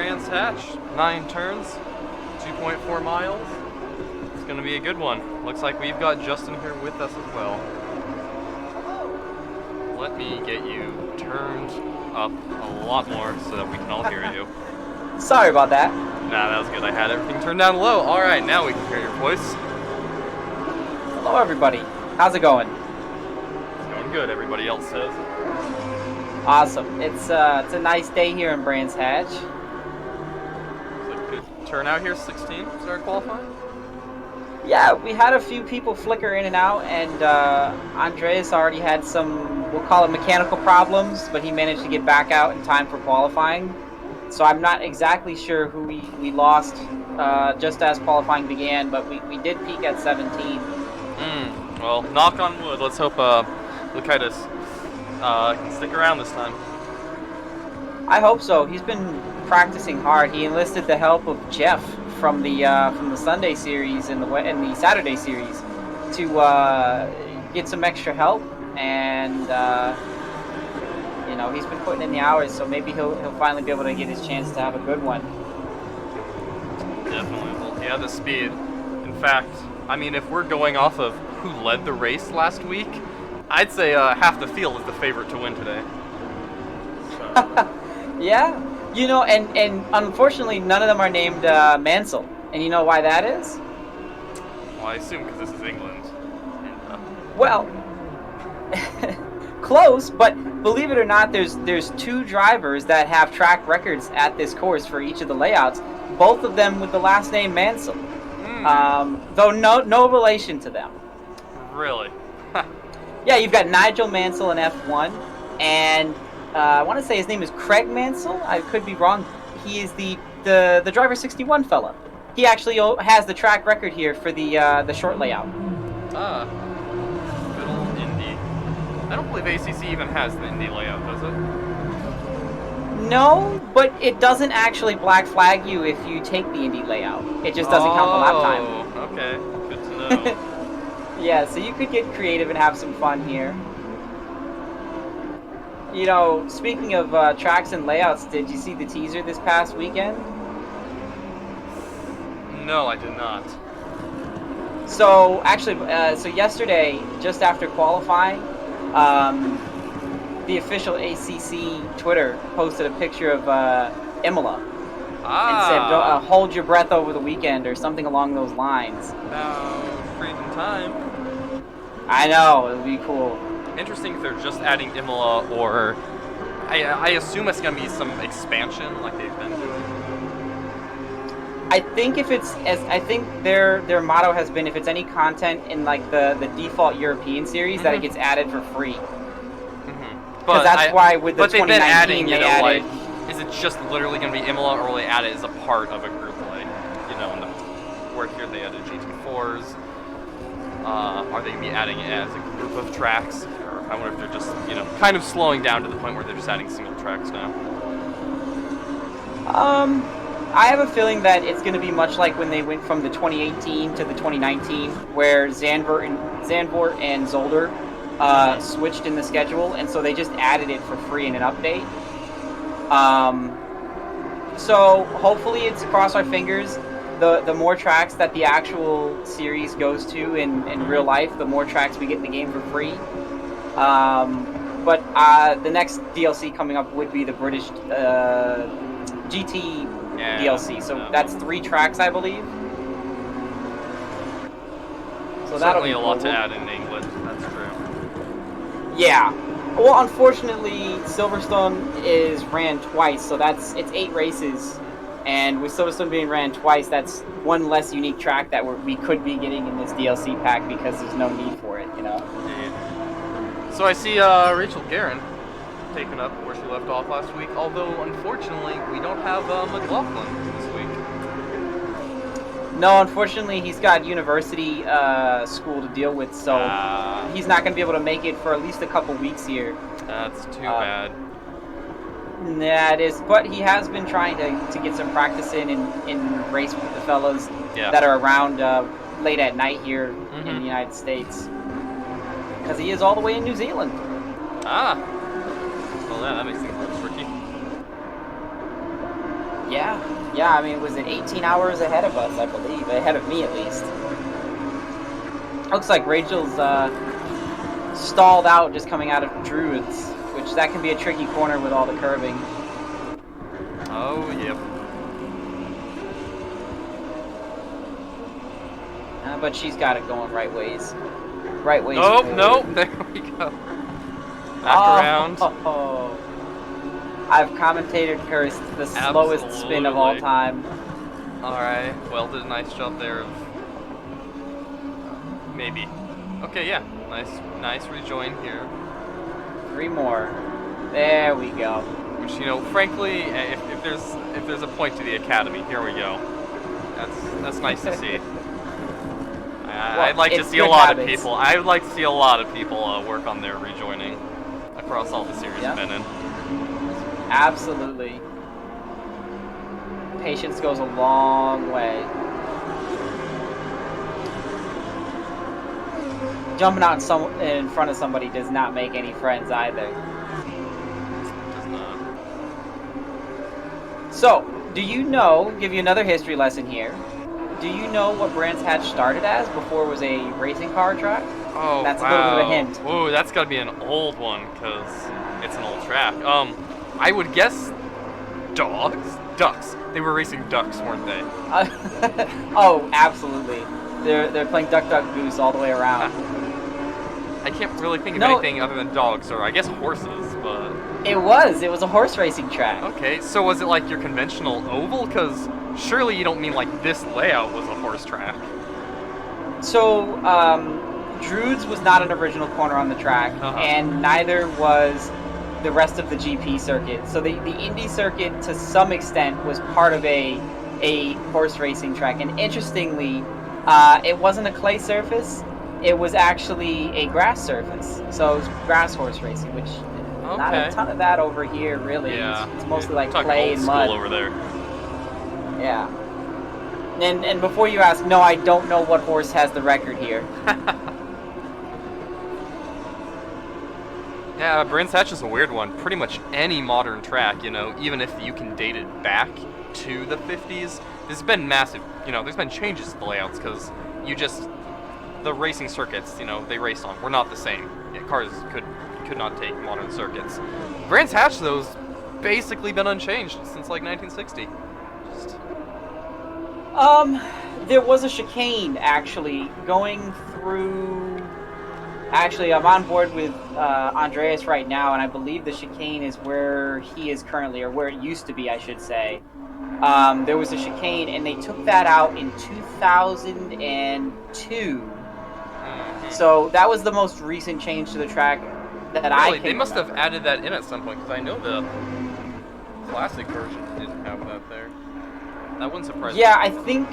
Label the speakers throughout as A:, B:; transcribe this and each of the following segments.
A: Brands Hatch, 9 turns, 2.4 miles. It's going to be a good one. Looks like we've got Justin here with us as well. Let me get you turned up a lot more so that we can all hear you.
B: Sorry about that.
A: Nah, that was good. I had everything turned down low. Alright, now we can hear your voice.
B: Hello, everybody. How's it going?
A: It's going good, everybody else says.
B: Awesome. It's a nice day here in Brands Hatch.
A: It's a good turnout here, 16 started qualifying.
B: Yeah, we had a few people flicker in and out, and Andreas already had some, we'll call it mechanical problems, but he managed to get back out in time for qualifying. So I'm not exactly sure who we lost just as qualifying began, but we did peak at 17.
A: Well, knock on wood. Let's hope Lukitis can stick around this time.
B: I hope so. He's been practicing hard. He enlisted the help of Jeff from the Sunday series and the Saturday series to get some extra help, and you know, he's been putting in the hours, so maybe he'll finally be able to get his chance to have a good one.
A: Definitely. Well, he had the speed. In fact, I mean, if we're going off of who led the race last week, I'd say half the field is the favorite to win today. So.
B: Yeah, you know, and unfortunately, none of them are named Mansell. And you know why that is?
A: Well, I assume because this is England.
B: Well, close, but believe it or not, there's 2 drivers that have track records at this course for each of the layouts. Both of them with the last name Mansell, though no relation to them.
A: Really?
B: Yeah, you've got Nigel Mansell in F1, and I want to say his name is Craig Mansell. I could be wrong. He is the driver 61 fella. He actually has the track record here for the short layout.
A: Ah, good old Indy. I don't believe ACC even has the Indy layout, does it?
B: No, but it doesn't actually black flag you if you take the Indy layout. It just doesn't count the lap time.
A: Oh, okay. Good to know.
B: Yeah, so you could get creative and have some fun here. You know, speaking of tracks and layouts, did you see the teaser this past weekend?
A: No, I did not.
B: So, actually, so yesterday, just after qualifying, the official ACC Twitter posted a picture of Imola. And said, hold your breath over the weekend, or something along those lines.
A: Now, freezing time.
B: I know, it would be cool.
A: Interesting if they're just adding Imola, or I assume it's going to be some expansion like they've been doing.
B: I think I think their motto has been if it's any content in like the default European series that it gets added for free. Because that's why with the 2019
A: been adding,
B: they added.
A: Like, is it just literally going to be Imola, or will they add it as a part of a group, like, you know, where here they added GT4s? Are they going to be adding it as a group of tracks? Or I wonder if they're just, you know, kind of slowing down to the point where they're just adding single tracks now.
B: I have a feeling that it's going to be much like when they went from the 2018 to the 2019, where Zandvoort and Zolder switched in the schedule, and so they just added it for free in an update. So hopefully, it's cross our fingers. The more tracks that the actual series goes to in real life, the more tracks we get in the game for free. But the next DLC coming up would be the British GT DLC. So that's 3 tracks, I believe. So that'll be
A: a lot to add in England. That's true.
B: Yeah. Well, unfortunately, Silverstone is ran twice, so it's 8 races. And with Silverstone being ran twice, that's 1 less unique track that we could be getting in this DLC pack because there's no need for it, you know?
A: Indeed. So I see Rachel Guerin taken up where she left off last week, although unfortunately we don't have McLaughlin this week.
B: No, unfortunately he's got university school to deal with, so he's not going to be able to make it for at least a couple weeks here.
A: That's too bad.
B: Yeah, it is, but he has been trying to get some practice in race with the fellas that are around late at night here in the United States. Because he is all the way in New Zealand.
A: Ah. Well, yeah, that makes things a little tricky.
B: Yeah, yeah. I mean, was it 18 hours ahead of us? I believe ahead of me at least. Looks like Rachel's stalled out just coming out of Druids, which that can be a tricky corner with all the curving.
A: Oh, yep.
B: But she's got it going right ways. Right ways.
A: Nope,
B: forward.
A: nope. There we go. Back around.
B: Oh. I've commentated her the slowest spin of all time.
A: Alright, well, did a nice job there of... maybe. Okay, yeah. Nice rejoin here.
B: 3 more. There we go.
A: Which, you know, frankly, if there's a point to the academy, here we go. That's nice to see. I'd like to see a lot of people. I would like to see a lot of people work on their rejoining across all the series I've been in.
B: Absolutely. Patience goes a long way. Jumping out in front of somebody does not make any friends either.
A: Does not.
B: So, do you know, give you another history lesson here, do you know what Brands Hatch started as before it was a racing car track?
A: Oh,
B: that's
A: wow.
B: a little bit of a hint.
A: Ooh, that's gotta be an old one, because it's an old track. I would guess ducks. They were racing ducks, weren't they?
B: Oh, absolutely. They're playing Duck Duck Goose all the way around.
A: I can't really think of anything other than dogs, or I guess horses, but...
B: It was a horse racing track.
A: Okay, so was it like your conventional oval? Because surely you don't mean like this layout was a horse track.
B: So, Druids was not an original corner on the track, and neither was the rest of the GP circuit. So the Indy circuit, to some extent, was part of a horse racing track. And interestingly, it wasn't a clay surface. It was actually a grass surface. So it was grass horse racing, which not a ton of that over here, really.
A: Yeah.
B: It's mostly like
A: Talking
B: clay
A: old
B: and mud.
A: school over there.
B: Yeah. And before you ask, no, I don't know what horse has the record here.
A: Yeah, Brands Hatch is a weird one. Pretty much any modern track, you know, even if you can date it back to the 50s, there's been massive, you know, there's been changes to the layouts, because the racing circuits, you know, they raced on were not the same. Cars could not take modern circuits. Brands Hatch, though, has basically been unchanged since like 1960.
B: There was a chicane actually going through. Actually, I'm on board with Andreas right now, and I believe the chicane is where he is currently, or where it used to be, I should say. There was a chicane, and they took that out in 2002. So that was the most recent change to the track that I can
A: They must
B: remember.
A: have added that in at some point, because I know the classic version didn't have that there. That wouldn't surprise me.
B: Yeah, I think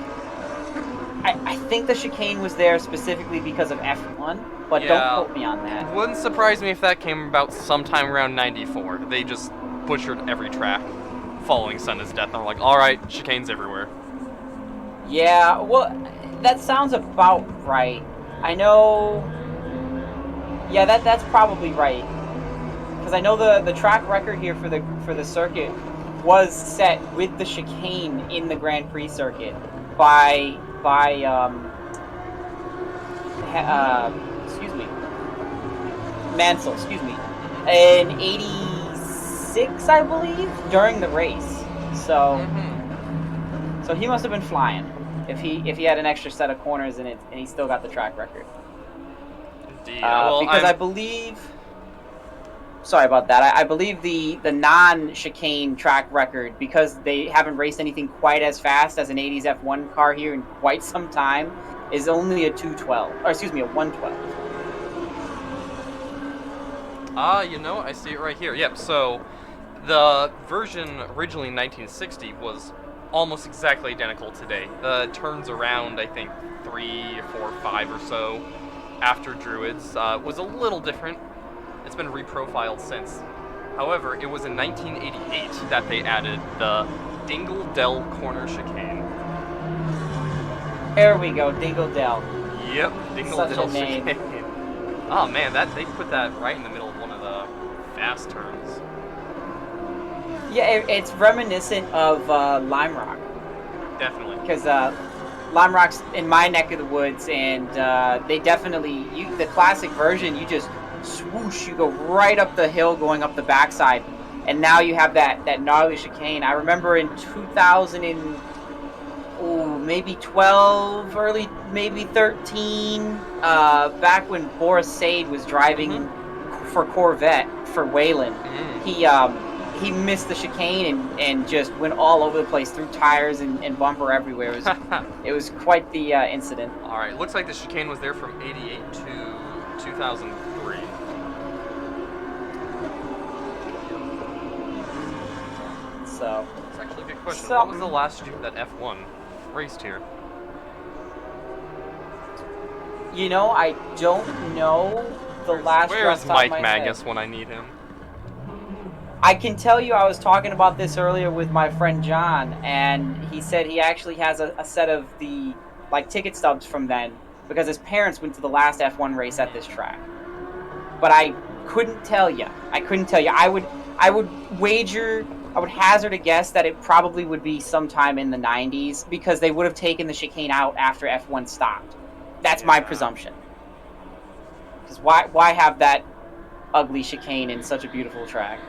B: the chicane was there specifically because of F1, but don't quote me on that.
A: Wouldn't surprise me if that came about sometime around 94. They just butchered every track following Senna's death, and they're like, alright, chicanes everywhere.
B: Yeah, well, that sounds about right. I know... Yeah, that's probably right. Because I know the track record here for the circuit was set with the chicane in the Grand Prix circuit by Mansell, in 86, I believe, during the race. So so he must have been flying if he had an extra set of corners in it, and he still got the track record.
A: Indeed.
B: Because I believe... Sorry about that. I believe the non-chicane track record, because they haven't raced anything quite as fast as an 80s F1 car here in quite some time, is only a 212. Or excuse me, a 112.
A: You know, I see it right here. Yep, so the version originally in 1960 was almost exactly identical today. The turns around, I think, 3, 4, 5 or so after Druids was a little different. It's been reprofiled since. However, it was in 1988 that they added the Dingle Dell corner chicane.
B: There we go, Dingle Dell.
A: Yep, Dingle
B: Such
A: Dell
B: a name.
A: chicane. Oh man, they put that right in the middle of one of the fast turns.
B: Yeah, it's reminiscent of Lime Rock.
A: Definitely.
B: Because Lime Rock's in my neck of the woods, and they definitely the classic version. You just swoosh, you go right up the hill, going up the backside, and now you have that gnarly chicane. I remember in 2000 and maybe 12, early maybe 13, back when Boris Sade was driving for Corvette for Wayland, he missed the chicane and just went all over the place, through tires and bumper everywhere. It was quite the incident.
A: All right, looks like the chicane was there from 88 to 2003.
B: So
A: it's actually a good question. What was the last year that F1 raced here?
B: You know, I don't know the last.
A: Where's Mike Magnus when I need him?
B: I can tell you, I was talking about this earlier with my friend John, and he said he actually has a set of the ticket stubs from then, because his parents went to the last F1 race at this track. But I couldn't tell you. I would wager, I would hazard a guess that it probably would be sometime in the 90s, because they would have taken the chicane out after F1 stopped. That's my presumption. Because why have that ugly chicane in such a beautiful track?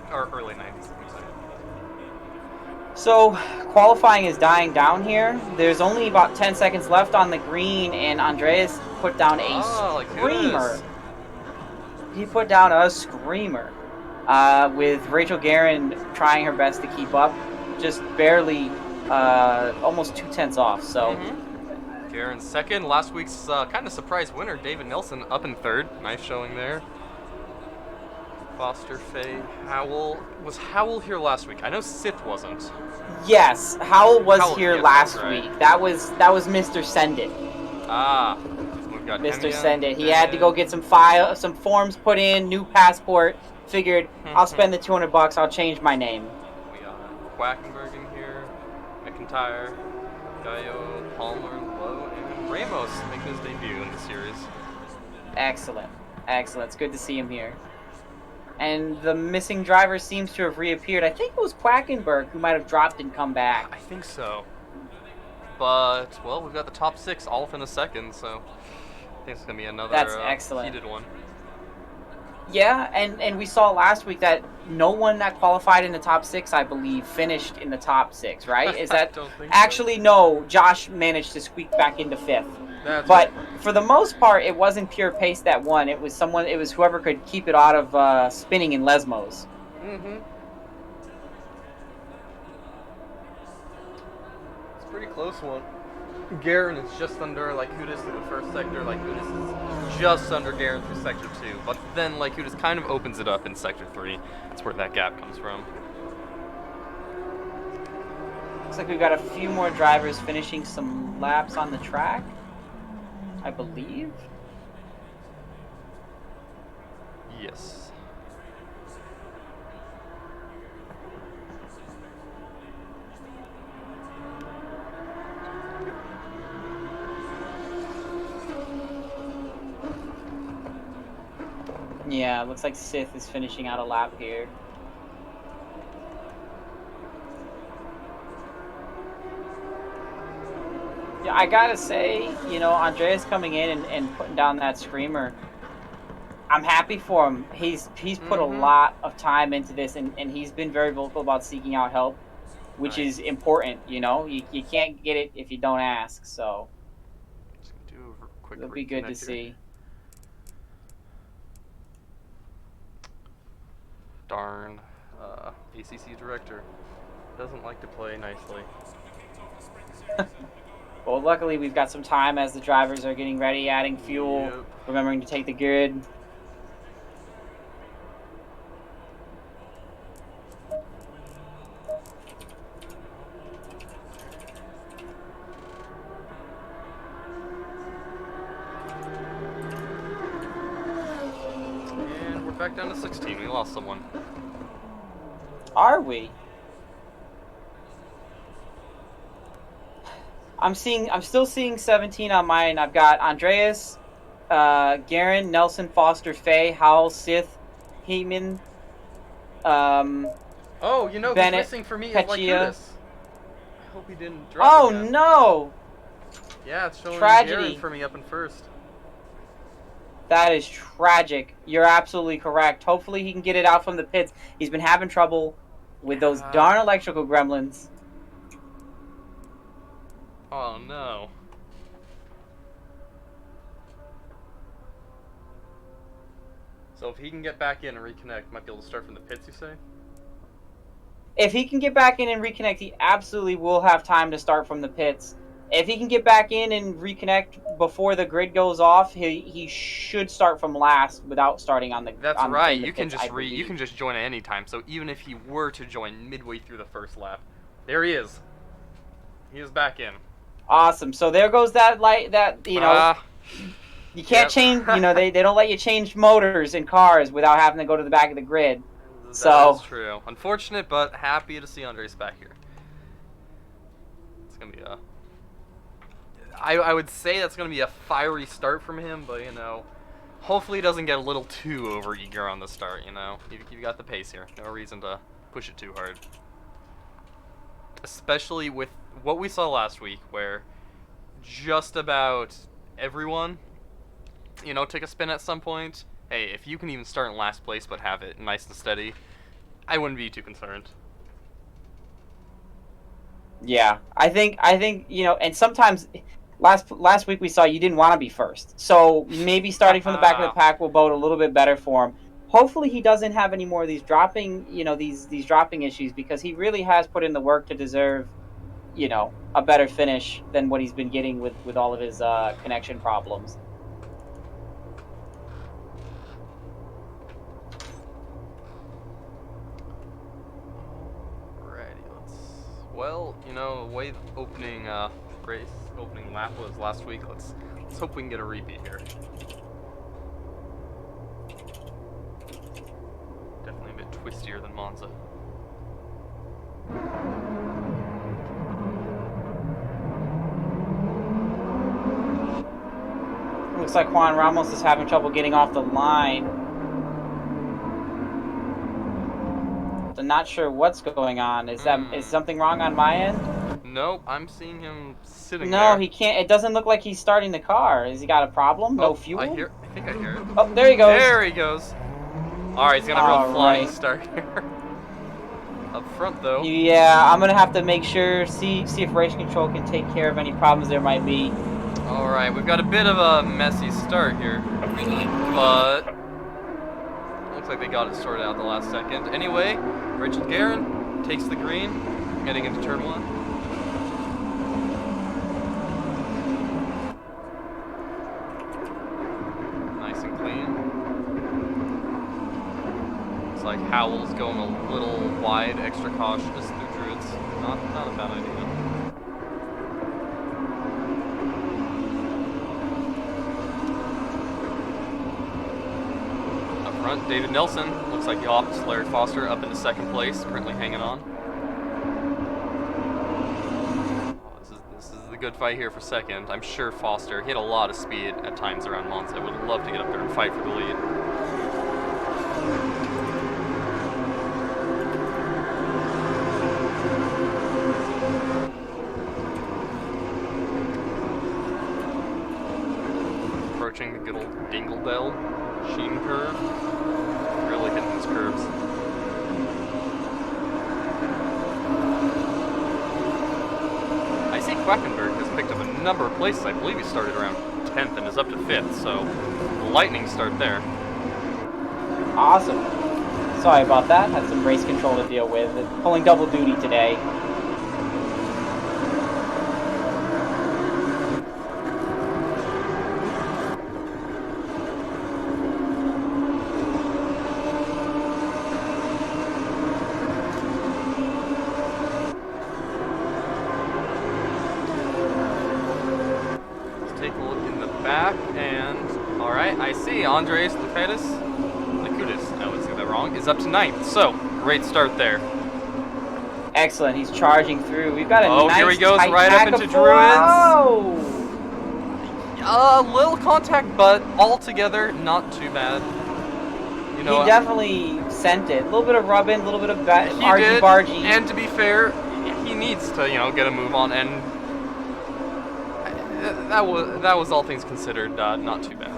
A: Or early 90s.
B: So, qualifying is dying down here. There's only about 10 seconds left on the green, and Andreas put down a screamer. He put down a screamer. With Rachel Guerin trying her best to keep up. Just barely, almost 2/10 off, so...
A: Guerin second. Last week's kind of surprise winner, David Nelson, up in third. Nice showing there. Foster, Faye, Howell. Was Howell here last week? I know Sith wasn't.
B: Yes, Howell was here last week. That was Mr. Send It.
A: We've got
B: Mr. Send It. He had to go get some forms put in, new passport. Figured I'll spend the $200. I'll change my name.
A: We got Quackenberg in here, McIntyre, Gallo, Palmer, Lowe, and Ramos making his debut in the series.
B: Excellent. It's good to see him here. And the missing driver seems to have reappeared. I think it was Quackenberg who might have dropped and come back.
A: I think so. But, well, we've got the top 6 all within a second, so I think it's going to be another heated one.
B: Yeah, and we saw last week that no one that qualified in the top 6, I believe, finished in the top 6, right? Is that actually so. No? Josh managed to squeak back into 5th. But for the most part, it wasn't pure pace that won. It was whoever could keep it out of spinning in Lesmos.
A: It's a pretty close one. Guerin is just under Lykutis in the first sector. Lykutis is just under Guerin through sector 2. But then Lykutis kind of opens it up in sector 3. That's where that gap comes from.
B: Looks like we've got a few more drivers finishing some laps on the track, I believe.
A: Yes.
B: Yeah, it looks like Sith is finishing out a lap here. Yeah, I gotta say, Andreas coming in and putting down that screamer, I'm happy for him. He's put a lot of time into this, and he's been very vocal about seeking out help, which is important, You can't get it if you don't ask, so it'll be good to see.
A: Darn, ACC director doesn't like to play nicely.
B: Well, luckily we've got some time as the drivers are getting ready, adding fuel, remembering to take the grid.
A: And we're back down to 16. We lost someone.
B: Are we? I'm still seeing 17 on mine. I've got Andreas, Garen, Nelson, Foster, Faye, Howell, Sith, Heyman,
A: Oh, you know who's
B: Bennett,
A: missing for me is
B: Pechia.
A: Lycudis. I hope he didn't drop
B: Oh
A: again.
B: no!
A: Yeah, it's showing
B: Tragedy.
A: Garen for me up in first.
B: That is tragic. You're absolutely correct. Hopefully he can get it out from the pits. He's been having trouble with those darn electrical gremlins.
A: Oh no. So if he can get back in and reconnect, might be able to start from the pits, you say?
B: If he can get back in and reconnect, he absolutely will have time to start from the pits. If he can get back in and reconnect before the grid goes off, he should start from last without starting on the.
A: That's
B: on,
A: right.
B: the
A: You can
B: pits,
A: just you can just join at any time. So even if he were to join midway through the first lap, there he is. He is back in.
B: Awesome. So there goes that light. That you know. You can't change, you know, they don't let you change motors in cars without having to go to the back of the grid.
A: That is true. Unfortunate, but happy to see Andres back here. It's going to be a... I would say that's going to be a fiery start from him, but, you know, hopefully he doesn't get a little too overeager on the start, you know. You've got the pace here. No reason to push it too hard. Especially with what we saw last week, where just about everyone... you know, take a spin at some point. Hey, if you can even start in last place but have it nice and steady, I wouldn't be too concerned.
B: Yeah, I think you know, and sometimes last week we saw you didn't want to be first, so maybe starting from the back of the pack will bode a little bit better for him. Hopefully, he doesn't have any more of these dropping, you know, these dropping issues, because he really has put in the work to deserve, you know, a better finish than what he's been getting with all of his connection problems.
A: Well, you know, the way the opening lap was last week, let's hope we can get a repeat here. Definitely a bit twistier than Monza.
B: Looks like Juan Ramos is having trouble getting off the line. I'm not sure what's going on. Is something wrong on my end?
A: Nope, I'm seeing him sitting there.
B: No, he can't. It doesn't look like he's starting the car. Has he got a problem? No fuel?
A: I think I hear it.
B: Oh, there he goes.
A: There he goes. All right, he's got a real flying start here. Up front, though.
B: Yeah, I'm gonna have to make sure, see if race control can take care of any problems there might be.
A: All right, we've got a bit of a messy start here, but looks like they got it sorted out at the last second. Anyway, Richard Garen takes the green, heading into turn 1. Nice and clean. Looks like Howell's going a little wide, extra cautious through Druids. Not a bad idea. David Nelson looks like he opts Larry Foster up into second place, currently hanging on. Oh, this is a good fight here for second. I'm sure Foster, he had a lot of speed at times around Monza. Would love to get up there and fight for the lead. Approaching the good old Dingledell Sheen curve. Really hitting those curves. I see Quackenberg has picked up a number of places. I believe he started around 10th and is up to 5th, so lightning start there.
B: Awesome. Sorry about that. Had some race control to deal with. Pulling double duty today. Andres Lucudis, I would say that wrong, is up to 9th, so great start there. Excellent. He's charging through. We've got a
A: Oh,
B: nice
A: here he goes
B: tight
A: right
B: pack
A: up into
B: of
A: Druids.
B: Whoa!
A: A little contact, but altogether not too bad. You know,
B: he definitely sent it. A little bit of rubbing, a little bit of
A: he
B: argy
A: did,
B: bargy.
A: and to be fair, he needs to, you know, get a move on, and that was all things considered not too bad.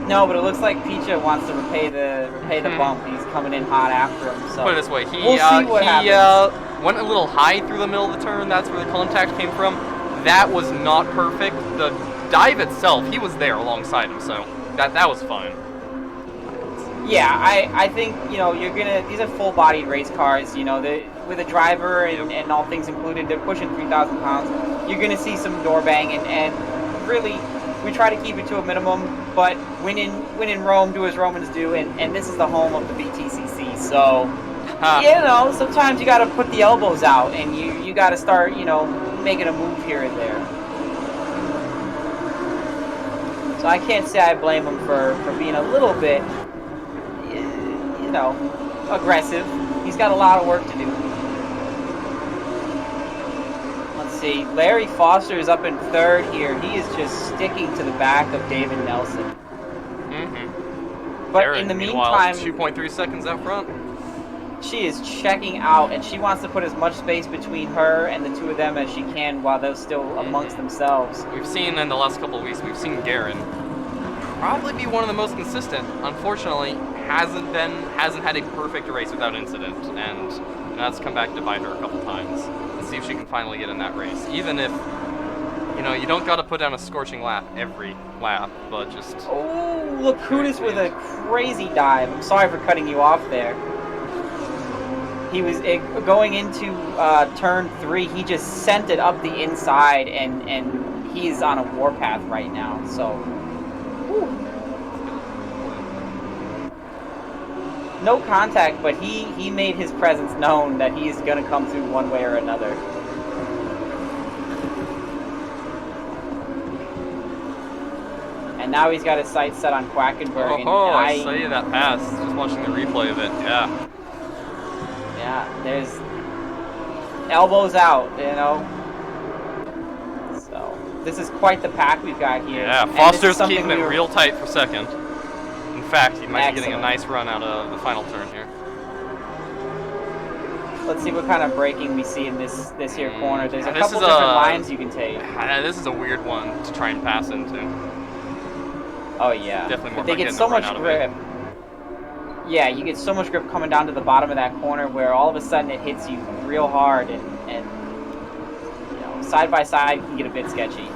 B: No, but it looks like Picha wants to repay the bump. He's coming in hot after him. So
A: put it this way,
B: we'll see what happens.
A: Went a little high through the middle of the turn. That's where the contact came from. That was not perfect. The dive itself, he was there alongside him, so that was fine.
B: Yeah, I think, you know, these are full-bodied race cars, you know, with a driver and all things included, they're pushing 3,000 pounds. You're gonna see some door banging, and really, we try to keep it to a minimum, but when in Rome, do as Romans do, and this is the home of the BTCC, so, you know, sometimes you gotta put the elbows out, and you gotta start, you know, making a move here and there. So I can't say I blame him for being a little bit, you know, aggressive. He's got a lot of work to do. Let's see. Larry Foster is up in third here. He is just sticking to the back of David Nelson.
A: Mm-hmm.
B: But
A: Aaron,
B: in the meantime,
A: 2.3 seconds out front.
B: she is checking out, and she wants to put as much space between her and the two of them as she can while they're still amongst themselves.
A: We've seen in the last couple of weeks, we've seen Garen probably be one of the most consistent. Unfortunately, hasn't had a perfect race without incident, and that's come back to bite her a couple times. Let's see if she can finally get in that race, even if, you know, you don't got to put down a scorching lap every lap, but just...
B: Oh, Lakutis with a crazy dive. I'm sorry for cutting you off there. He was going into turn 3. He just sent it up the inside, and he's on a warpath right now. So, whew. No contact, but he made his presence known that he's going to come through one way or another. And now he's got his sights set on Quackenberg.
A: Oh, I saw you that pass. Just watching the replay of it. Yeah.
B: Yeah, there's elbows out, you know. So this is quite the pack we've got here.
A: Yeah, Foster's keeping it real tight for second. In fact, he might be getting a nice run out of the final turn here.
B: Let's see what kind of braking we see in this here corner. There's a couple different lines you can take.
A: This is a weird one to try and pass into.
B: Oh yeah,
A: definitely more.
B: But they get so much grip. Yeah, you get so much grip coming down to the bottom of that corner where all of a sudden it hits you real hard, and you know, side by side can get a bit sketchy.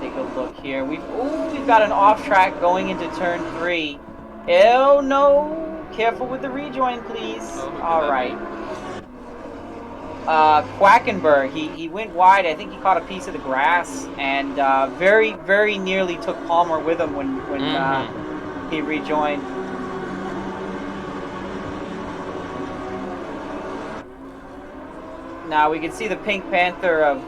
B: Take a look here. We've got an off track going into turn 3. Oh no! Careful with the rejoin, please. All right. Quackenberg, he went wide. I think he caught a piece of the grass, and very, very nearly took Palmer with him when he rejoined. Now we can see the Pink Panther of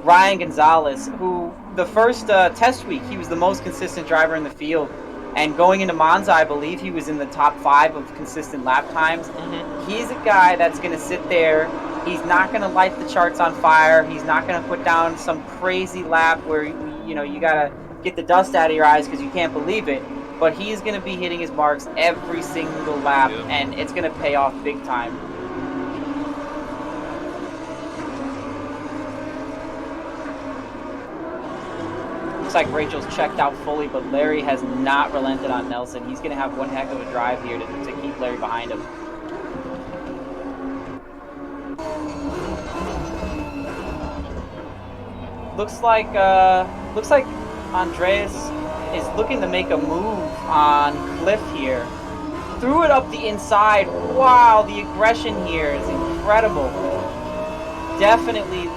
B: Ryan Gonzalez, who the first test week, he was the most consistent driver in the field. And going into Monza, I believe he was in the top 5 of consistent lap times. He's a guy that's going to sit there. He's not going to light the charts on fire. He's not going to put down some crazy lap where, you know, you got to get the dust out of your eyes because you can't believe it. But he's going to be hitting his marks every single lap, and it's going to pay off big time. Looks like Rachel's checked out fully, but Larry has not relented on Nelson. He's going to have one heck of a drive here to keep Larry behind him. Looks like Andreas is looking to make a move on Cliff here. Threw it up the inside. Wow, the aggression here is incredible. Definitely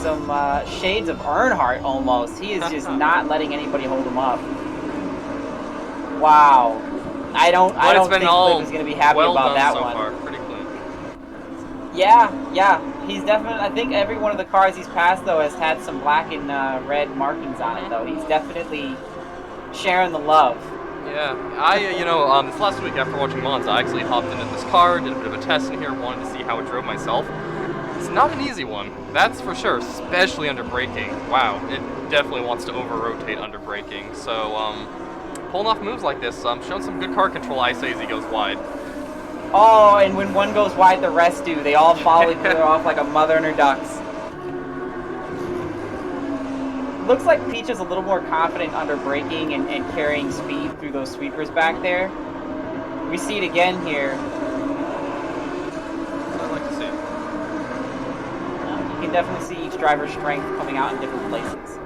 B: some shades of Earnhardt almost. He is just not letting anybody hold him up. Wow. I don't think Cliff is going to be happy about that one.
A: Far. Pretty clean.
B: Yeah. He's definitely. I think every one of the cars he's passed though has had some black and red markings on it though. He's definitely sharing the love.
A: Yeah, this last week after watching Monza, I actually hopped into this car, did a bit of a test in here, wanted to see how it drove myself. It's not an easy one, that's for sure, especially under braking. Wow, it definitely wants to over-rotate under braking. So, pulling off moves like this, showing some good car control, I say, as he goes wide.
B: Oh, and when one goes wide, the rest do. They all follow each other off like a mother and her ducks. Looks like Peach is a little more confident under braking and carrying speed through those sweepers back there. We see it again here.
A: I'd like to see it.
B: You can definitely see each driver's strength coming out in different places.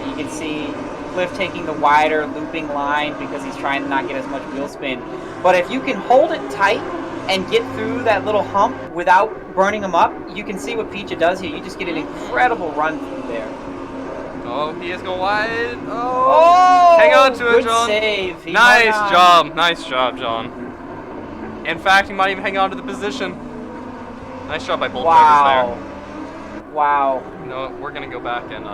B: You can see Cliff taking the wider looping line because he's trying to not get as much wheel spin. But if you can hold it tight and get through that little hump without burning them up, you can see what Picha does here. You just get an incredible run through there.
A: Oh, he is going wide. Oh! Hang on to it, John.
B: Good save.
A: Nice job. Nice job, John. In fact, he might even hang on to the position. Nice job by both drivers there.
B: Wow.
A: You know what? We're going to go back and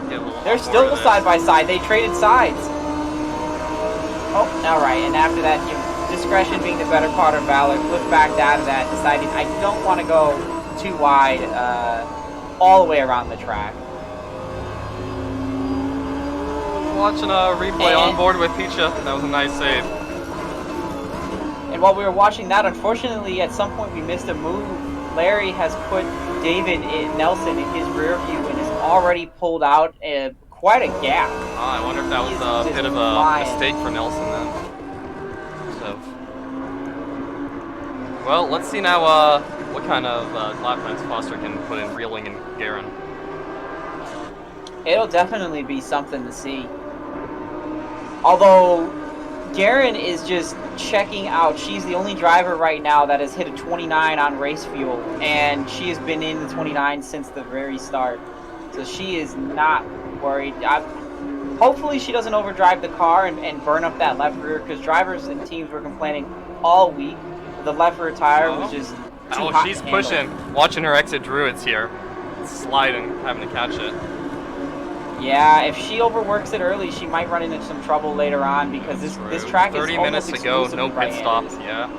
A: get a little
B: They're still side by side. They traded sides. Oh, all right. And after that, discretion being the better part of valor, Cliff backed out of that, deciding I don't want to go too wide all the way around the track.
A: Watching a replay on board with Picha. That was a nice save.
B: And while we were watching that, unfortunately, at some point we missed a move. Larry has put Nelson in his rear view and has already pulled out quite a gap.
A: Oh, I wonder if that was a bit of a mistake for Nelson then. So, well, let's see now what kind of lap times Foster can put in Reeling and Guerin.
B: It'll definitely be something to see. Although Guerin is just checking out. She's the only driver right now that has hit a 29 on race fuel, and she has been in the 29 since the very start. So she is not worried. Hopefully she doesn't overdrive the car and burn up that left rear, because drivers and teams were complaining all week. The left rear tire was just too hot
A: she's
B: to handle.
A: pushing. Watching her exit Druids here. Sliding, having to catch it.
B: Yeah, if she overworks it early, she might run into some trouble later on, because this track is
A: 30 minutes to go, no pit stops.
B: Yeah.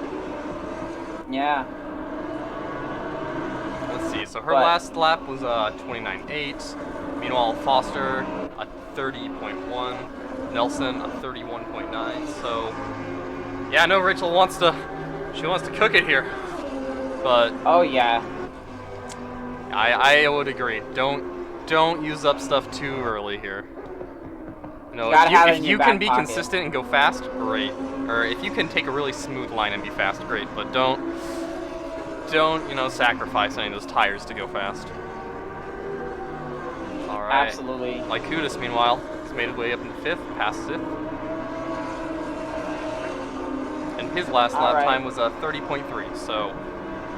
A: Let's see. So her last lap was 29.8. Meanwhile, Foster a 30.1. Nelson a 31.9. So yeah, I know Rachel wants to cook it here, but
B: oh yeah,
A: I would agree. Don't use up stuff too early here. No, if you can be consistent and go fast, great. Or if you can take a really smooth line and be fast, great. But don't sacrifice any of those tires to go fast. All right.
B: Absolutely.
A: Lykutis, meanwhile, has made his way up in 5th, past 5th. And his last lap time was 30.3, so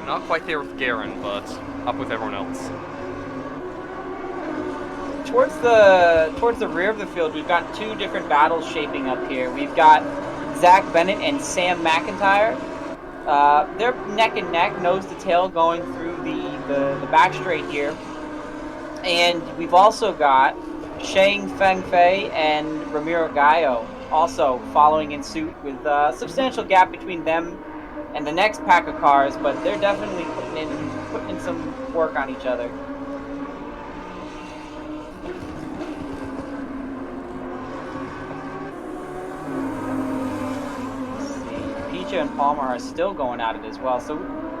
A: not quite there with Guerin, but up with everyone else.
B: Towards the rear of the field, we've got two different battles shaping up here. We've got Zach Bennett and Sam McIntyre. They're neck and neck, nose to tail, going through the back straight here. And we've also got Shang Fengfei and Ramiro Gallo also following in suit, with a substantial gap between them and the next pack of cars, but they're definitely putting in some work on each other. And Palmer are still going at it as well. So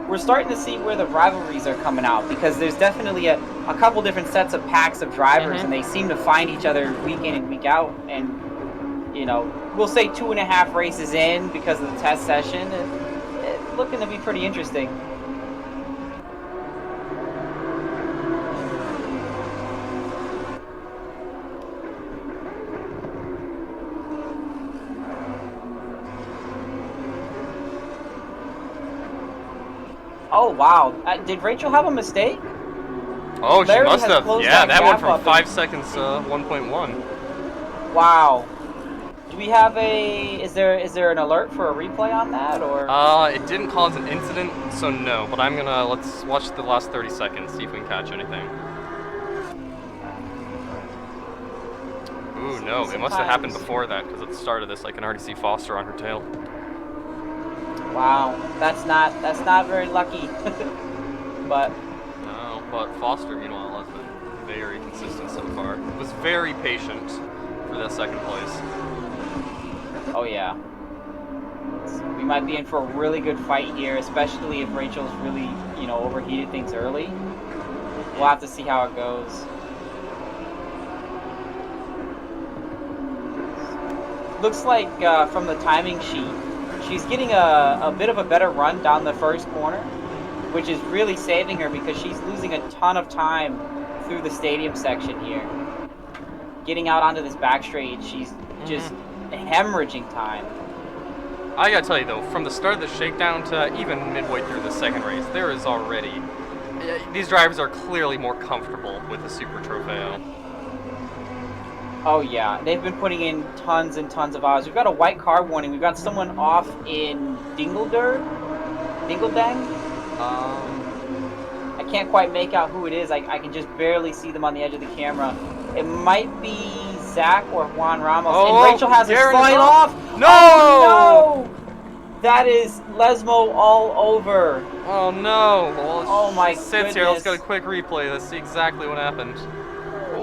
B: we're starting to see where the rivalries are coming out, because there's definitely a couple different sets of packs of drivers, and they seem to find each other week in and week out. And we'll say 2.5 races in because of the test session, it's looking to be pretty interesting. Oh, wow. Did Rachel have a mistake?
A: Oh,
B: Larry
A: she must have. Yeah, that went from 5 seconds, 1.1.
B: Wow. Do we have a? Is there an alert for a replay on that or?
A: It didn't cause an incident, so no. But let's watch the last 30 seconds, see if we can catch anything. Ooh, no, it must have happened before that, because at the start of this, I can already see Foster on her tail.
B: Wow, that's not very lucky. But
A: no, but Foster, meanwhile, has been very consistent so far. Was very patient for that second place.
B: Oh yeah. We might be in for a really good fight here, especially if Rachel's really, overheated things early. We'll have to see how it goes. Looks like from the timing sheet, she's getting a bit of a better run down the first corner, which is really saving her because she's losing a ton of time through the stadium section here. Getting out onto this back straight, she's just hemorrhaging time.
A: I gotta tell you though, from the start of the shakedown to even midway through the second race, there is already... These drivers are clearly more comfortable with the SuperTrofeo.
B: Oh yeah, they've been putting in tons and tons of hours. We've got a white car warning. We've got someone off in Dingledang? I can't quite make out who it is. I can just barely see them on the edge of the camera. It might be Zach or Juan Ramos.
A: Oh,
B: and Rachel has her slide off.
A: No!
B: Oh, no! That is Lesmo all over.
A: Oh no! Well,
B: oh my
A: sits
B: goodness.
A: Here. Let's get a quick replay. Let's see exactly what happened.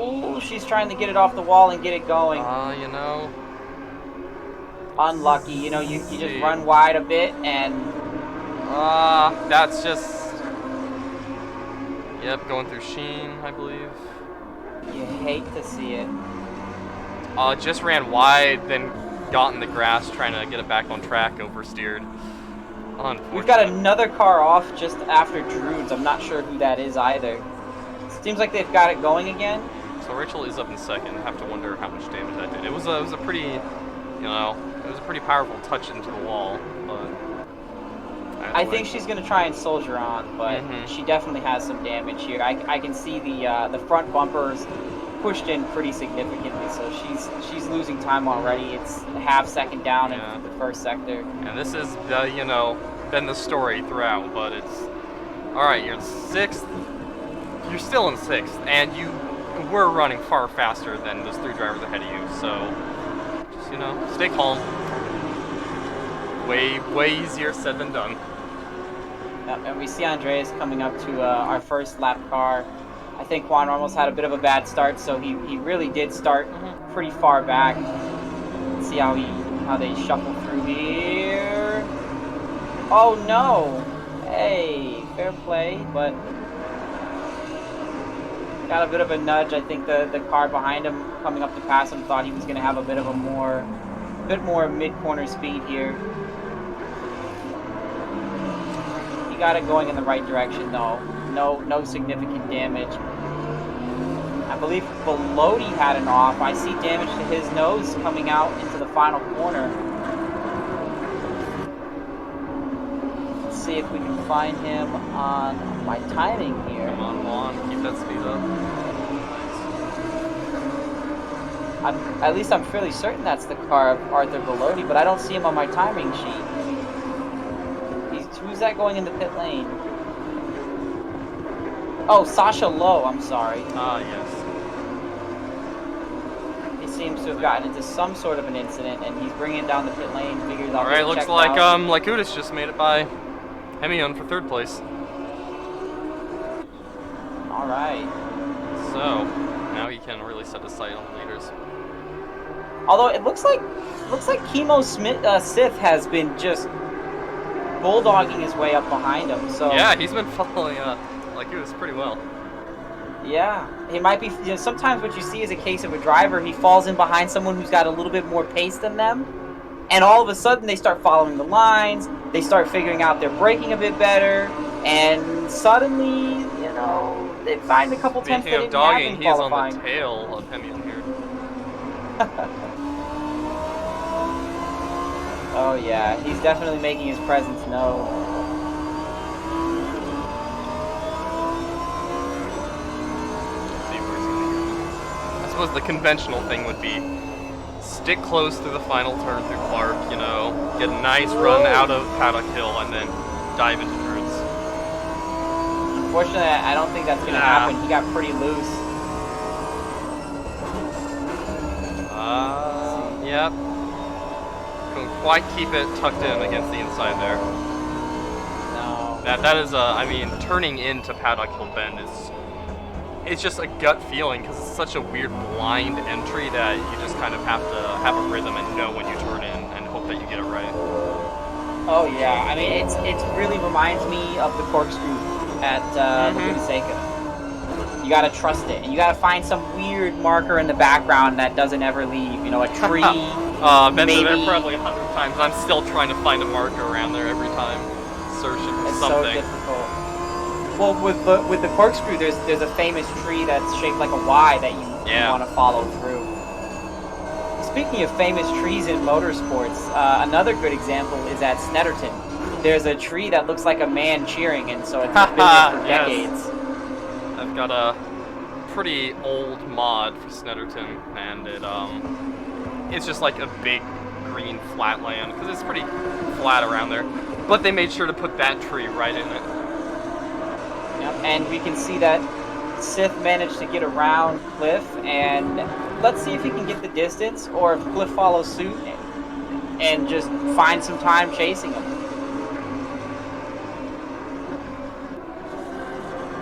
B: Oh, she's trying to get it off the wall and get it going. Unlucky. You just run wide a bit and...
A: that's just... Yep, going through Sheen, I believe.
B: You hate to see it.
A: Just ran wide, then got in the grass trying to get it back on track, oversteered.
B: We've got another car off just after Drudes. I'm not sure who that is either. Seems like they've got it going again.
A: So Rachel is up in second. I have to wonder how much damage that did. It was a pretty, it was a pretty powerful touch into the wall, but...
B: I think she's going to try and soldier on, but she definitely has some damage here. I can see the front bumpers pushed in pretty significantly, so she's losing time already. It's a half second down in the first sector.
A: And this is, been the story throughout, but it's... Alright, you're in 6th. You're still in 6th, and you were running far faster than those 3 drivers ahead of you, so just, stay calm. Way easier said than done.
B: And we see Andreas coming up to our first lap car. I think Juan almost had a bit of a bad start, so he really did start pretty far back. Let's see how they shuffle through here. Oh no! Hey, fair play, but got a bit of a nudge. I think the car behind him coming up to pass him thought he was going to have a bit more mid-corner speed here. He got it going in the right direction though. No significant damage. I believe Belodi had an off. I see damage to his nose coming out into the final corner. Let's see if we can find him on my timing here.
A: Come on, Juan, keep that speed up.
B: At least I'm fairly certain that's the car of Arthur Belodi, but I don't see him on my timing sheet. Who's that going in the pit lane? Oh, Sasha Lowe, I'm sorry.
A: Yes.
B: He seems to have gotten into some sort of an incident, and he's bringing it down the pit lane, figures out.
A: Alright, looks like Udis just made it by Hemion for 3rd place.
B: Alright.
A: So, now he can really set his sight on the leaders.
B: Although it looks like Chemo Sith has been just bulldogging his way up behind him. So
A: yeah, he's been following Udis pretty well.
B: Yeah, he might be. Sometimes what you see is a case of a driver. He falls in behind someone who's got a little bit more pace than them, and all of a sudden they start following the lines. They start figuring out they're braking a bit better, and suddenly, they find a couple tenths that didn't happen in qualifying.
A: He is on the tail of Hemion here.
B: Oh yeah, he's definitely making his presence known.
A: I suppose the conventional thing would be stick close through the final turn through Clark, you know, get a nice run out of Paddock Hill, and then dive into Druids.
B: Unfortunately, I don't think that's going to happen. He got pretty loose.
A: Yep. Couldn't quite keep it tucked in against the inside there.
B: No.
A: That is, I mean, turning into Paddock Hill Bend is, it's just a gut feeling because it's such a weird blind entry that you just kind of have to have a rhythm and know when you turn in and hope that you get it right.
B: Oh yeah, I mean it really reminds me of the corkscrew at Laguna Seca. You gotta trust it, and you gotta find some weird marker in the background that doesn't ever leave. You know, a tree.
A: Been
B: maybe.
A: there probably 100 times. I'm still trying to find a marker around there every time, searching for
B: It's
A: something.
B: so difficult. Well, with the corkscrew, there's a famous tree that's shaped like a Y that you want to follow through. Speaking of famous trees in motorsports, another good example is at Snetterton. There's a tree that looks like a man cheering, and so it's been there for decades.
A: I've got a pretty old mod for Snetterton, and it's just like a big green flat land because it's pretty flat around there. But they made sure to put that tree right in it.
B: Yep, and we can see that Sith managed to get around Cliff, and let's see if he can get the distance, or if Cliff follows suit and just find some time chasing him.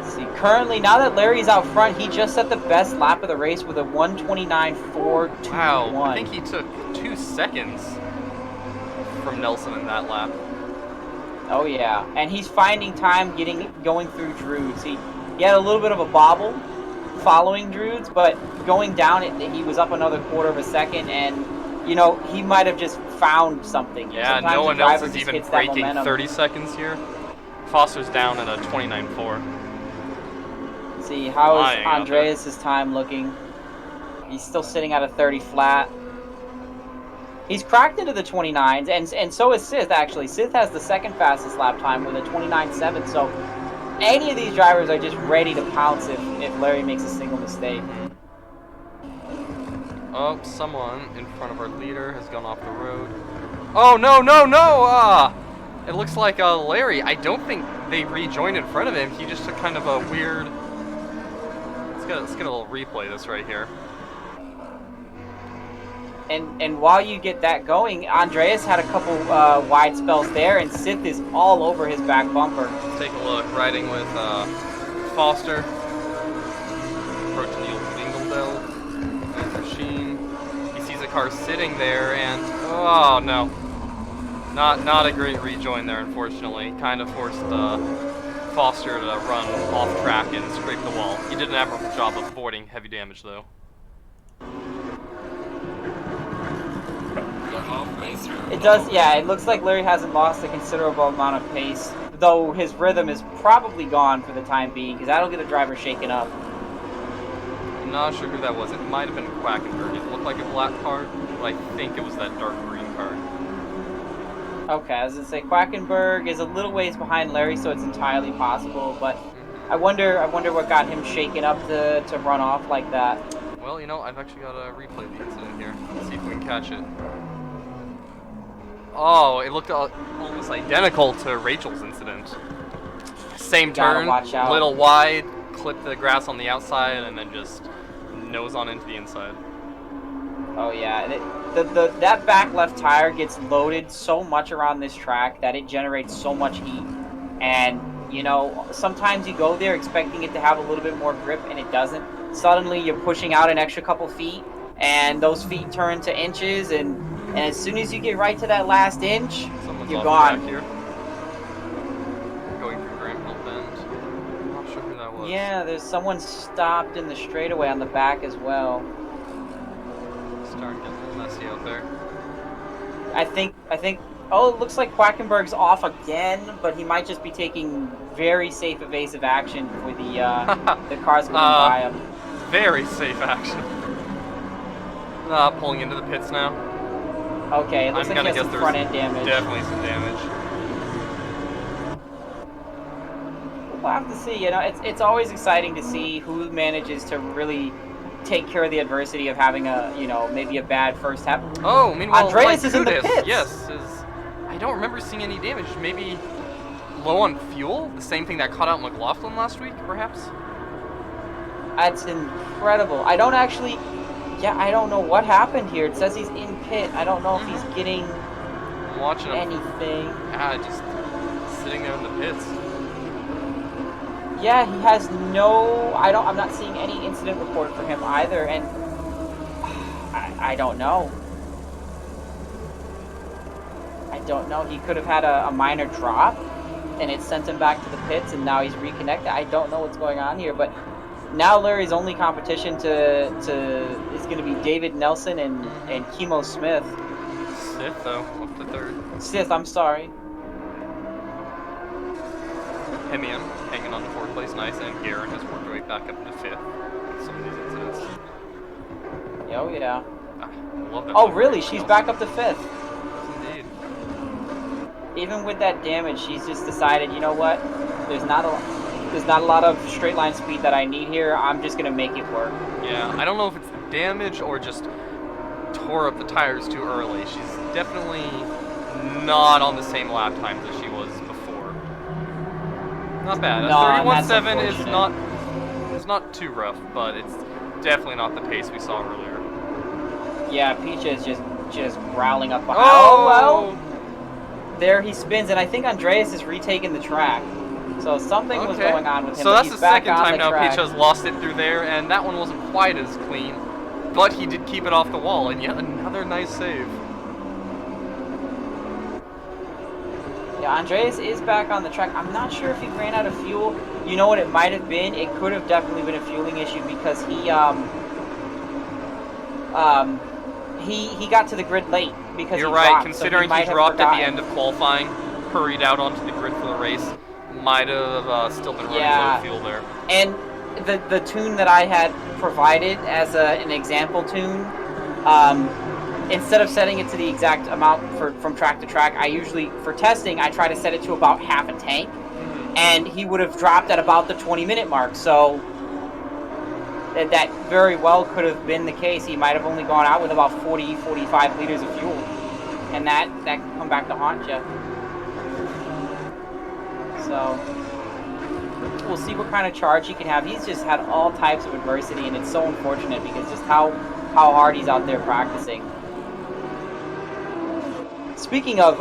B: Let's see, currently, now that Larry's out front, he just set the best lap of the race with a 1:29.421.
A: Wow, I think he took 2 seconds from Nelson in that lap.
B: Oh yeah, and he's finding time going through Druids. He had a little bit of a bobble following Druids, but going down it, he was up another quarter of a second, and you know, he might have just found something.
A: Yeah,
B: sometimes
A: no one else is
B: just
A: even
B: hits that
A: breaking
B: momentum.
A: 30 seconds here. Foster's down at a 29.4.
B: Let's see, how is
A: Lying out there.
B: Andreas' time looking? He's still sitting at a 30 flat. He's cracked into the 29s, and so is Sith, actually. Sith has the second fastest lap time with a 29.7, so any of these drivers are just ready to pounce if Larry makes a single mistake.
A: Oh, someone in front of our leader has gone off the road. Oh, no, no, no! It looks like Larry, I don't think they rejoined in front of him. He just took kind of a weird... Let's get a little replay of this right here.
B: And while you get that going, Andreas had a couple wide spells there, and Sith is all over his back bumper.
A: Let's take a look. Riding with Foster. Approaching the old Dingledale and Machine. He sees a car sitting there, and oh no. Not a great rejoin there, unfortunately. Kind of forced Foster to run off track and scrape the wall. He did an admirable job of avoiding heavy damage, though.
B: It does, yeah, it looks like Larry hasn't lost a considerable amount of pace, though his rhythm is probably gone for the time being, because that'll get a driver shaken up.
A: I'm not sure who that was. It might have been Quackenberg. It looked like a black card, but I think it was that dark green card.
B: Okay, I was going to say, Quackenberg is a little ways behind Larry, so it's entirely possible, but I wonder what got him shaken up to run off like that.
A: Well, you know, I've actually got to replay the incident here. Let's see if we can catch it. Oh, it looked almost identical to Rachel's incident. Same turn, little wide, clip the grass on the outside, and then just nose on into the inside.
B: Oh yeah, that back left tire gets loaded so much around this track that it generates so much heat. And, you know, sometimes you go there expecting it to have a little bit more grip, and it doesn't. Suddenly you're pushing out an extra couple feet, and those feet turn to inches, and as soon as you get right to that last inch, you're gone.
A: Here. Going through Graham Hill Bend. I'm not sure who that was.
B: Yeah, there's someone stopped in the straightaway on the back as well.
A: Starting to get a little messy out there.
B: I think. Oh, it looks like Quackenberg's off again, but he might just be taking very safe evasive action for the cars going by him.
A: Very safe action. Pulling into the pits now.
B: Okay, it looks like he has some front end damage.
A: Definitely some damage.
B: We'll have to see. You know, it's always exciting to see who manages to really take care of the adversity of having a, maybe a bad first half.
A: Oh, meanwhile,
B: Andreas is in the pits.
A: Yes, I don't remember seeing any damage. Maybe low on fuel? The same thing that caught out McLaughlin last week, perhaps?
B: That's incredible. I don't know what happened here. It says he's in pit. I don't know if he's getting anything.
A: Just sitting there in the pits.
B: Yeah, he has I'm not seeing any incident report for him either, and I don't know. I don't know. He could have had a minor drop, and it sent him back to the pits, and now he's reconnected. I don't know what's going on here, but now Larry's only competition is going to be David Nelson and Chemo Smith.
A: Smith, though, up to third.
B: Smith, I'm sorry.
A: Hemian hanging on to fourth place, nice, and Garen has worked her way back up to fifth with some of these incidents.
B: Oh, yeah.
A: I love that.
B: Oh, really? She's back up to fifth.
A: Indeed.
B: Even with that damage, she's just decided, you know what? There's not a lot of straight line speed that I need here. I'm just gonna make it work.
A: Yeah, I don't know if it's the damage or just tore up the tires too early. She's definitely not on the same lap times as she was before. Not bad.
B: No,
A: 31.7 is not too rough, but it's definitely not the pace we saw earlier.
B: Yeah, Peach is just growling up behind.
A: Oh,
B: well. There he spins, and I think Andreas is retaking the track. So something was going on with him.
A: So that's the second time
B: the
A: now
B: track.
A: Peach has lost it through there, and that one wasn't quite as clean. But he did keep it off the wall, and yet another nice save.
B: Yeah, Andreas is back on the track. I'm not sure if he ran out of fuel. You know what it might have been? It could have definitely been a fueling issue because he got to the grid late because
A: You're
B: he
A: right,
B: dropped,
A: considering
B: so
A: he dropped at the end of qualifying, hurried out onto the grid for the race, might have still been running low fuel there.
B: And the tune that I had provided as an example tune, instead of setting it to the exact amount from track to track, I usually, for testing, I try to set it to about half a tank, and he would have dropped at about the 20-minute mark, so that very well could have been the case. He might have only gone out with about 40-45 liters of fuel, and that can come back to haunt you. So we'll see what kind of charge he can have. He's just had all types of adversity, and it's so unfortunate because just how hard he's out there practicing. Speaking of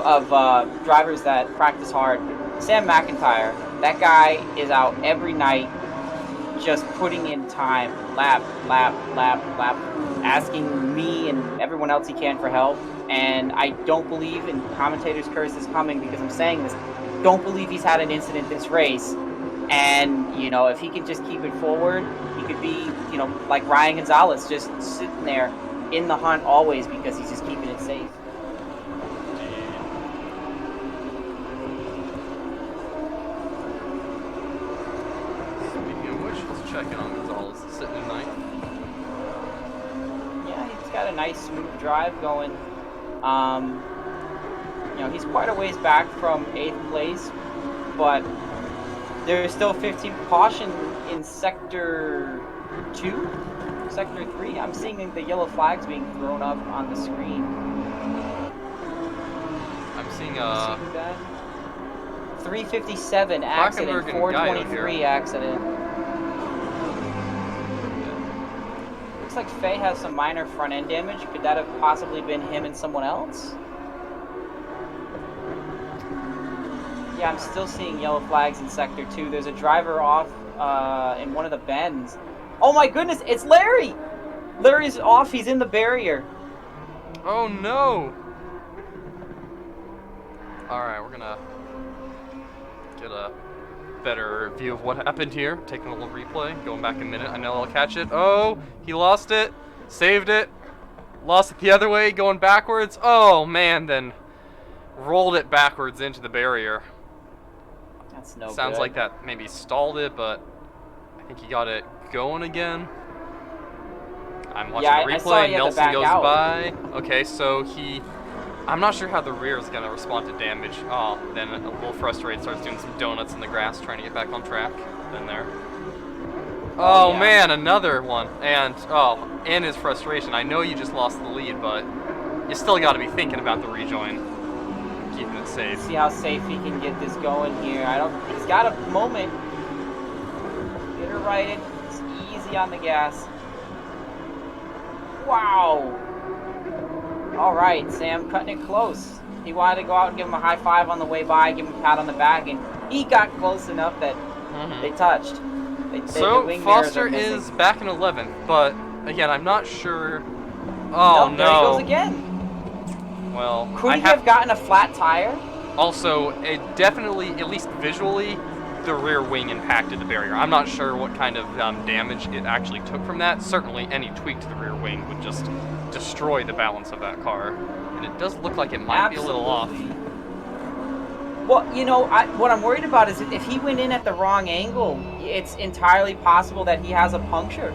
B: drivers that practice hard, Sam McIntyre, that guy is out every night just putting in time, lap, asking me and everyone else he can for help. And I don't believe, and commentators curse is coming because I'm saying this, don't believe he's had an incident this race. And, if he can just keep it forward, he could be, like Ryan Gonzalez, just sitting there in the hunt always because he's just keeping it safe.
A: Speaking of which, let's check in on Gonzalez sitting in ninth.
B: Yeah, he's got a nice smooth drive going. He's quite a ways back from 8th place, but there's still 15 caution in Sector 2, Sector 3. I'm seeing the yellow flags being thrown up on the screen.
A: I'm seeing
B: 357 accident, 423 accident. Looks like Faye has some minor front end damage. Could that have possibly been him and someone else? Yeah, I'm still seeing yellow flags in Sector 2. There's a driver off in one of the bends. Oh my goodness, it's Larry! Larry's off, he's in the barrier.
A: Oh no! Alright, we're gonna get a better view of what happened here. Taking a little replay, going back a minute. I know I'll catch it. Oh, he lost it, saved it, lost it the other way, going backwards. Oh man, then rolled it backwards into the barrier.
B: That's no
A: Sounds
B: good.
A: like that maybe stalled it, but I think he got it going again. I'm watching the replay. Nelson goes by. Okay, so I'm not sure how the rear is going to respond to damage. Oh, then a little frustrated, starts doing some donuts in the grass, trying to get back on track. Then there. Oh
B: yeah.
A: man, another one. And in his frustration, I know you just lost the lead, but you still got to be thinking about the rejoin, keeping it safe.
B: See how safe he can get this going here. He's got a moment. Get her righted. It's easy on the gas. Wow. All right, Sam, cutting it close. He wanted to go out and give him a high five on the way by, give him a pat on the back, and he got close enough that they touched.
A: So Foster is back in 11th, but again, I'm not sure. Oh no!
B: There he goes again.
A: Well,
B: could he have gotten a flat tire?
A: Also, it definitely, at least visually, the rear wing impacted the barrier. I'm not sure what kind of damage it actually took from that. Certainly, any tweak to the rear wing would just destroy the balance of that car, and it does look like it might be a little off.
B: Well, you know, what I'm worried about is if he went in at the wrong angle, it's entirely possible that he has a puncture.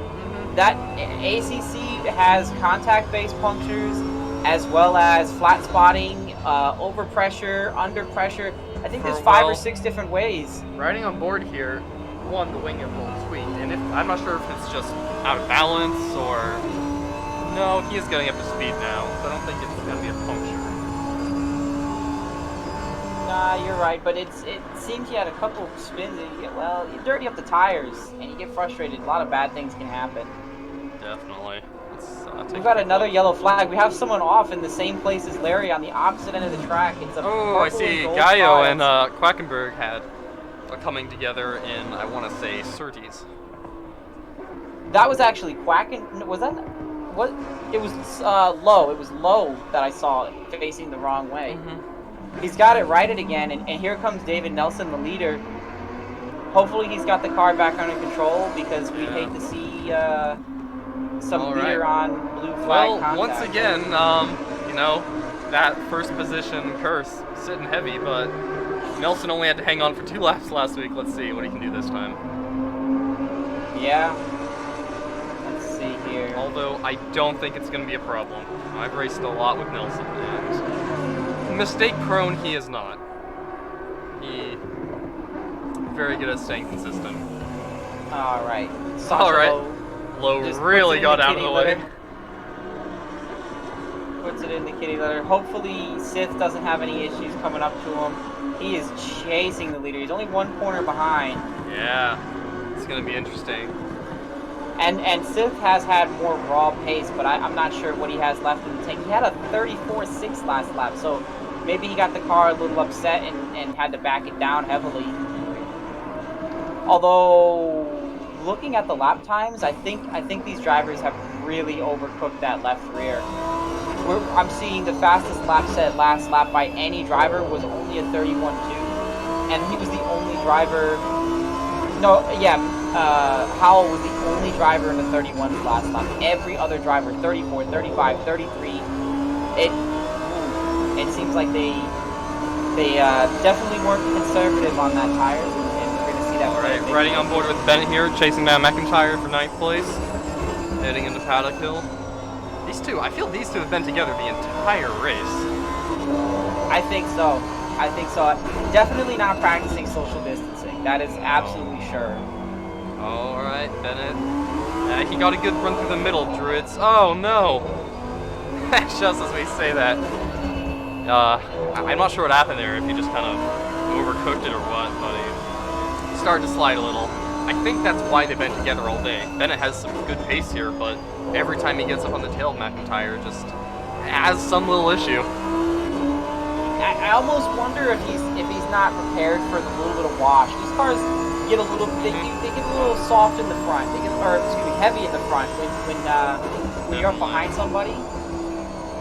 B: That ACC has contact-based punctures, as well as flat spotting, over pressure, under pressure. I think there's 5 or 6 different ways.
A: Riding on board here, one, the wing is a little tweaked, and I'm not sure if it's just out of balance or no, he is getting up to speed now, so I don't think it's gonna be a puncture.
B: Nah, you're right, but it seems he had a couple of spins and you dirty up the tires and you get frustrated. A lot of bad things can happen.
A: Definitely.
B: We've got another yellow flag. We have someone off in the same place as Larry on the opposite end of the track. It's a
A: I see. Gallo and Quackenberg are coming together in, I want to say, Surtees.
B: That was actually Quacken. Was that? What? It was Low. It was Low that I saw facing the wrong way. He's got it righted again, and here comes David Nelson, the leader. Hopefully he's got the car back under control, because we hate to see some leader on blue flag contact.
A: Once again, you know, that first position curse sitting heavy, but Nelson only had to hang on for 2 laps last week. Let's see what he can do this time.
B: Yeah. Let's see here.
A: Although I don't think it's going to be a problem. I've raced a lot with Nelson, and mistake prone he is not. He very good at staying consistent.
B: All right.
A: Low really got out of the way.
B: Puts it in the kitty litter. Hopefully Sith doesn't have any issues coming up to him. He is chasing the leader. He's only 1 corner behind.
A: Yeah, it's going to be interesting.
B: And Sith has had more raw pace, but I'm not sure what he has left in the tank. He had a 34.6 last lap, so maybe he got the car a little upset and had to back it down heavily. Although, looking at the lap times, I think these drivers have really overcooked that left rear. I'm seeing the fastest lap set last lap by any driver was only a 31.2, and he was the only driver. Howell was the only driver in the 31s last lap. Every other driver, 34, 35, 33. It seems like they definitely weren't conservative on that tire, and we're gonna see that.
A: All right, riding on board with Bennett here, chasing down McIntyre for 9th place, heading into Paddock Hill. These two, I feel these two have been together the entire race.
B: I think so. Definitely not practicing social distancing. That is absolutely sure.
A: All right, Bennett. He got a good run through the middle, Druids. Oh no! Just as we say that. I'm not sure what happened there, if he just kind of overcooked it or what, but he started to slide a little. I think that's why they've been together all day. Bennett has some good pace here, but every time he gets up on the tail, McIntyre just has some little issue.
B: I almost wonder if he's not prepared for the little bit of wash. These cars get a little, they get a little soft in the front. They get, or excuse me, heavy in the front when you're up behind somebody.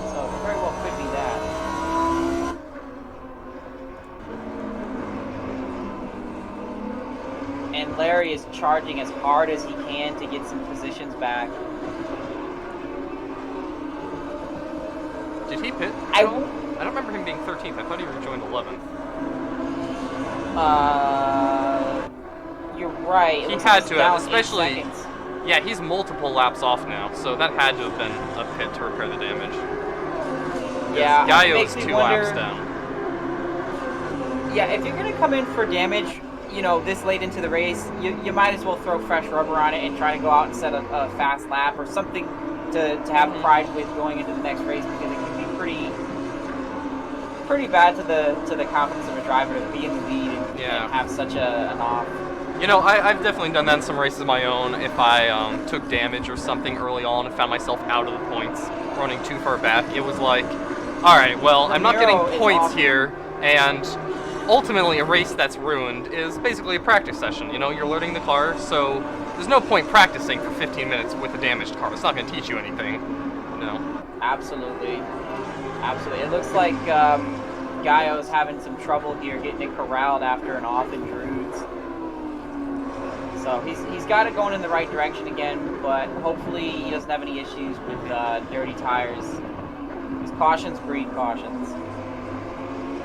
B: So it very well could be that. And Larry is charging as hard as he can to get some positions back.
A: Did he pit? I don't remember him being 13th. I thought he rejoined 11th.
B: You're right.
A: He had to have, especially. Yeah, he's multiple laps off now, so that had to have been a pit to repair the damage.
B: Yeah,
A: Gallo is 2 laps down.
B: Yeah, if you're gonna come in for damage you know, this late into the race, you might as well throw fresh rubber on it and try to go out and set a fast lap or something to have pride with going into the next race, because it can be pretty bad to the confidence of a driver to be in the lead and have such an off.
A: You know, I've definitely done that in some races of my own. If I took damage or something early on and found myself out of the points, running too far back, it was like, all right, well, I'm not getting points here, and ultimately a race that's ruined is basically a practice session. You know, you're learning the car, so there's no point practicing for 15 minutes with a damaged car. It's not going to teach you anything, you know?
B: Absolutely. Absolutely. It looks like Gaio's having some trouble here getting it corralled after an off in Druids. So he's got it going in the right direction again, but hopefully he doesn't have any issues with dirty tires. These cautions breed cautions.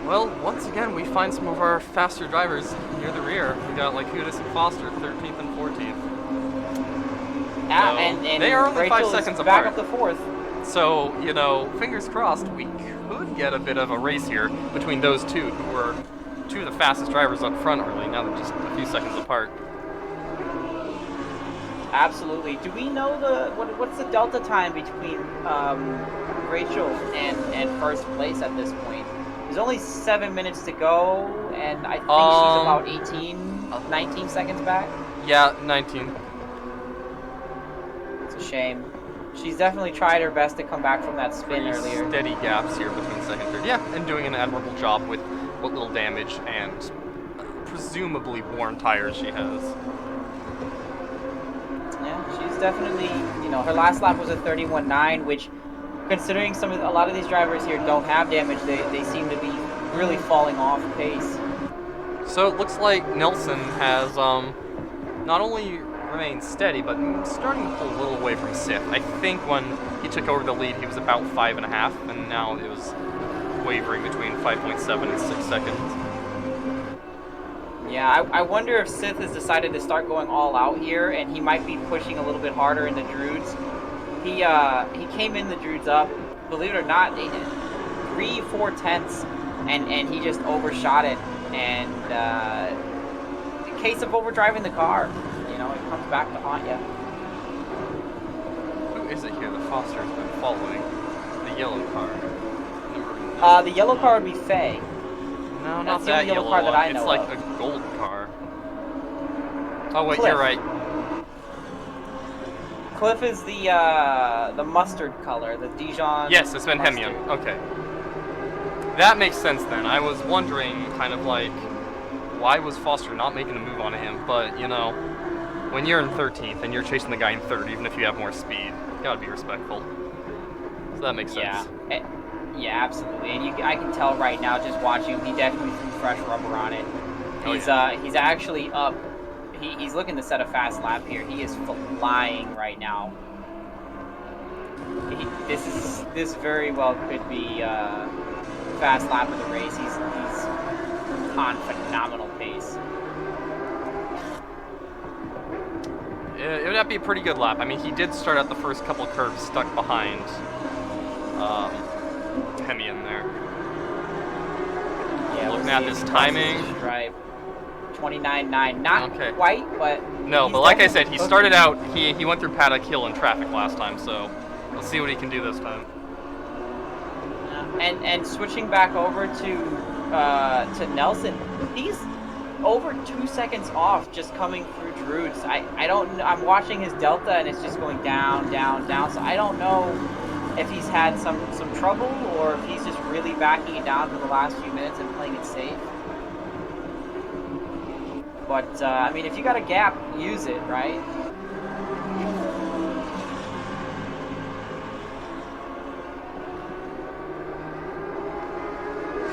A: Well, once again, we find some of our faster drivers near the rear. We got like Hudis and Foster, 13th and 14th.
B: Yeah,
A: so
B: and
A: they are only
B: Rachel
A: 5 seconds
B: back
A: apart.
B: up the 4th.
A: So, you know, fingers crossed, we could get a bit of a race here between those two, who were two of the fastest drivers up front early. Now they're just a few seconds apart.
B: Absolutely. Do we know what's the delta time between Rachel and first place at this point? There's only 7 minutes to go, and I think she's about 19 seconds back.
A: Yeah, 19.
B: It's a shame. She's definitely tried her best to come back from that spin earlier.
A: Steady gaps here between second and third. Yeah, and doing an admirable job with what little damage and presumably worn tires she has.
B: Yeah, she's definitely, you know, her last lap was a 31.9, which, considering a lot of these drivers here don't have damage, they seem to be really falling off pace.
A: So it looks like Nelson has not only remained steady, but starting to pull a little away from Sith. I think when he took over the lead, he was about 5.5, and now it was wavering between 5.7 and 6 seconds.
B: Yeah, I wonder if Sith has decided to start going all out here, and he might be pushing a little bit harder in the Druids. He came in the Druids up, believe it or not, 3/4 tenths, and he just overshot it. And in case of overdriving the car, you know, it comes back to haunt you.
A: Who is it here that Foster has been following? The yellow car.
B: The yellow car would be Faye.
A: No,
B: That's
A: not
B: the
A: that
B: only yellow
A: yellow
B: car that
A: one.
B: I know
A: It's like
B: of.
A: a gold car. Oh wait,
B: Cliff.
A: you're right.
B: Cliff is the mustard color, the Dijon.
A: Yes, it's been Hemian. Okay. That makes sense then. I was wondering, kind of like, why was Foster not making a move on him? But, you know, when you're in 13th and you're chasing the guy in 3rd, even if you have more speed, you gotta be respectful. So that makes sense.
B: Yeah. Yeah, absolutely. And I can tell right now, just watching him, he definitely threw fresh rubber on it. He's actually up. He's looking to set a fast lap here. He is flying right now. This very well could be fast lap of the race. He's on phenomenal pace.
A: It would have to be a pretty good lap. I mean, he did start out the first couple curves stuck behind Hemian there.
B: Yeah,
A: looking at this timing.
B: 29.9, not quite, but
A: no. But like I said, he started out. He went through Paddock Hill in traffic last time, so let's see what he can do this time.
B: And switching back over to Nelson, he's over 2 seconds off just coming through Druids. I'm watching his delta and it's just going down, down, down. So I don't know if he's had some trouble or if he's just really backing it down for the last few minutes and playing it safe. But I mean, if you got a gap, use it, right?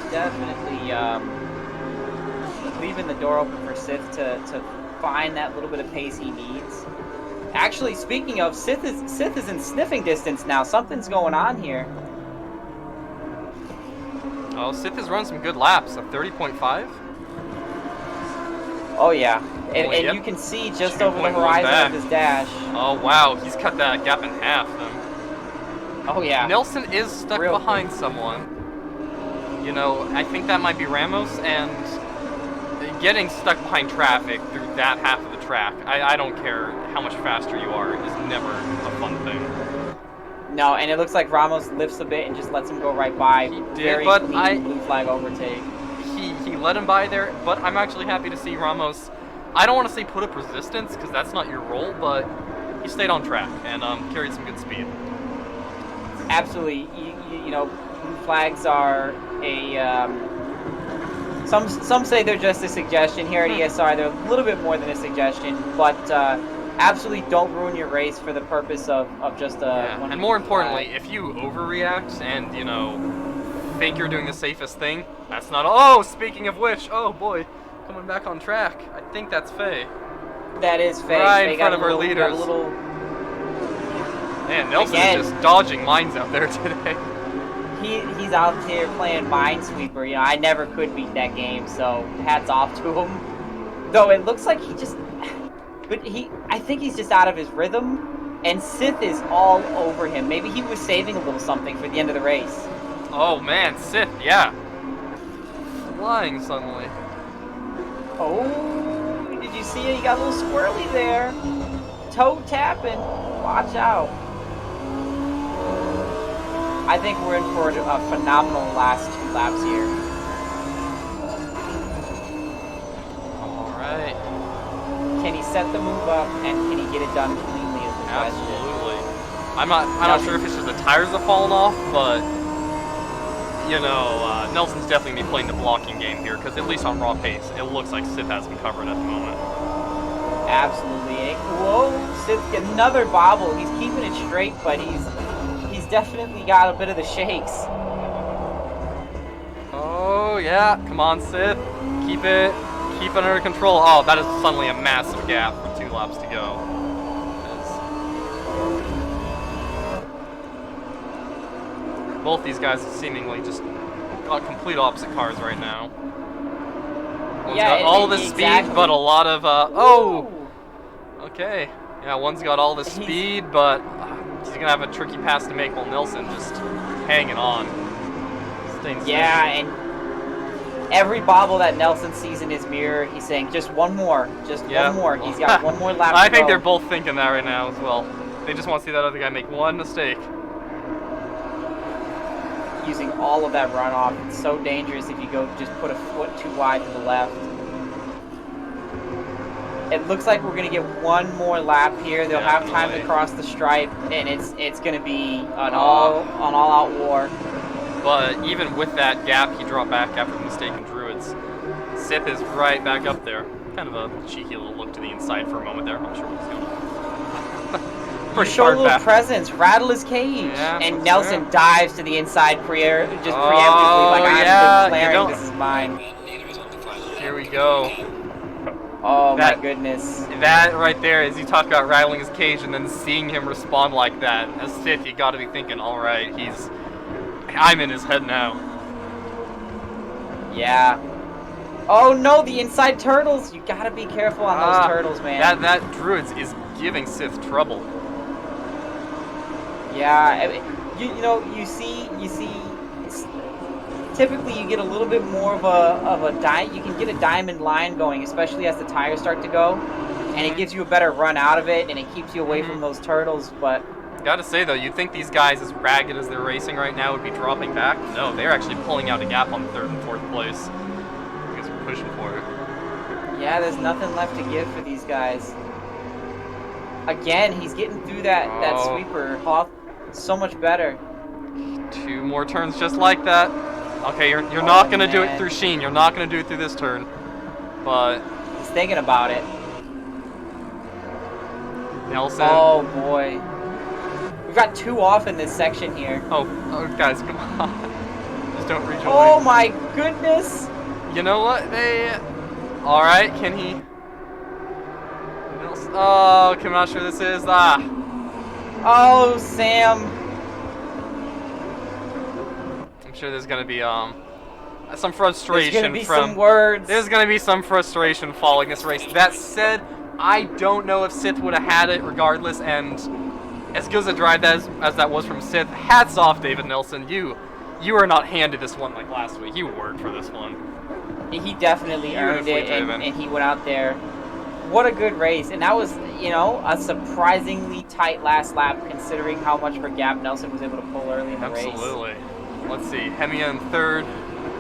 B: Definitely leaving the door open for Sith to find that little bit of pace he needs. Actually, speaking of, Sith is in sniffing distance now. Something's going on here.
A: Oh, Sith has run some good laps. A 30.5.
B: Oh yeah, and
A: yep.
B: you can see just over the horizon of his dash.
A: Oh wow, he's cut that gap in half. Then.
B: Oh yeah.
A: Nelson is stuck behind someone. You know, I think that might be Ramos, and getting stuck behind traffic through that half of the track, I don't care how much faster you are, is never a fun thing.
B: No, and it looks like Ramos lifts a bit and just lets him go right by.
A: He did,
B: Very
A: but
B: clean blue flag overtake.
A: He let him by there, but I'm actually happy to see Ramos. I don't want to say put up resistance, because that's not your role, but he stayed on track and carried some good speed.
B: Absolutely. You know, blue flags are a... Some say they're just a suggestion. Here at ESR, they're a little bit more than a suggestion, but absolutely don't ruin your race for the purpose of just a...
A: And more importantly, if you overreact and, you know, think you're doing the safest thing, that's not... Oh, speaking of which, oh boy, coming back on track. I think that's Faye.
B: That is Faye.
A: Right
B: Faye
A: in front of our leaders. Man, Nelson's just dodging mines out there today.
B: He's out here playing Minesweeper. You know, I never could beat that game, so hats off to him. Though it looks like he just... But I think he's just out of his rhythm, and Sith is all over him. Maybe he was saving a little something for the end of the race.
A: Oh man, Sith, yeah. Flying suddenly.
B: Oh, did you see it? He got a little squirrely there. Toe tapping. Watch out. I think we're in for a phenomenal last 2 laps here.
A: Alright.
B: Can he set the move up, and can he get it done cleanly is the question.
A: Absolutely. I'm not sure if it's just the tires have fallen off, but you know, Nelson's definitely gonna be playing the blocking game here, because at least on raw pace, it looks like Sith has him covered at the moment.
B: Absolutely. Whoa, Sith, another bobble. He's keeping it straight, but he's definitely got a bit of the shakes.
A: Oh yeah, come on Sith, keep it under control. Oh, that is suddenly a massive gap with 2 laps to go. Both these guys seemingly just got complete opposite cars right now. One's got all the speed, but a lot of oh, okay, yeah, one's got all the speed, but he's gonna have a tricky pass to make while Nelson just hanging on.
B: Yeah, and every bobble that Nelson sees in his mirror, he's saying, just one more, one more. He's got one more lap to go.
A: I think they're both thinking that right now as well. They just want to see that other guy make one mistake.
B: Using all of that runoff, it's so dangerous if you go just put a foot too wide to the left. It looks like we're gonna get one more lap here. They'll have time to cross the stripe, and it's gonna be an all-out war.
A: But even with that gap, he dropped back after the mistake in Druids. Sith is right back up there. Kind of a cheeky little look to the inside for a moment there. I'm not sure what's going on.
B: Show a little presence, rattle his cage, and Nelson dives to the inside preemptively like I'm declaring this is mine.
A: Here we go.
B: Oh my goodness.
A: That right there, as you talk about rattling his cage and then seeing him respond like that, as Sith, you gotta be thinking, alright, I'm in his head now.
B: Yeah. Oh no, the inside turtles! You gotta be careful on those turtles, man.
A: That Druids is giving Sith trouble.
B: Yeah, you know, you see. Typically, you get a little bit more of a you can get a diamond line going, especially as the tires start to go, and it gives you a better run out of it, and it keeps you away from those turtles. But
A: gotta say though, you'd think these guys, as ragged as they're racing right now, would be dropping back. No, they're actually pulling out a gap on 3rd and 4th place. Because we're pushing for it.
B: Yeah, there's nothing left to give for these guys. Again, he's getting through that sweeper. Hoff, so much better.
A: 2 more turns just like that. Okay, you're not gonna do it through Sheen. You're not gonna do it through this turn. But
B: he's thinking about it.
A: Nelson.
B: Oh boy. We've got 2 off in this section here.
A: Oh guys, come on. Just don't rejoin.
B: Oh my goodness.
A: You know what? Alright, can he? Oh, I'm not sure this is.
B: Oh, Sam.
A: I'm sure there's gonna be some frustration.
B: There's gonna be some words.
A: There's gonna be some frustration following this race. That said, I don't know if Sith would have had it regardless, and as good as a drive as that was from Sith, hats off, David Nelson. You are not handed this one like last week. You worked for this one.
B: He definitely earned it,
A: Beautifully
B: and he went out there. What a good race. And that was, a surprisingly tight last lap considering how much of a gap Nelson was able to pull early in the race.
A: Absolutely. Let's see. Hemia in third,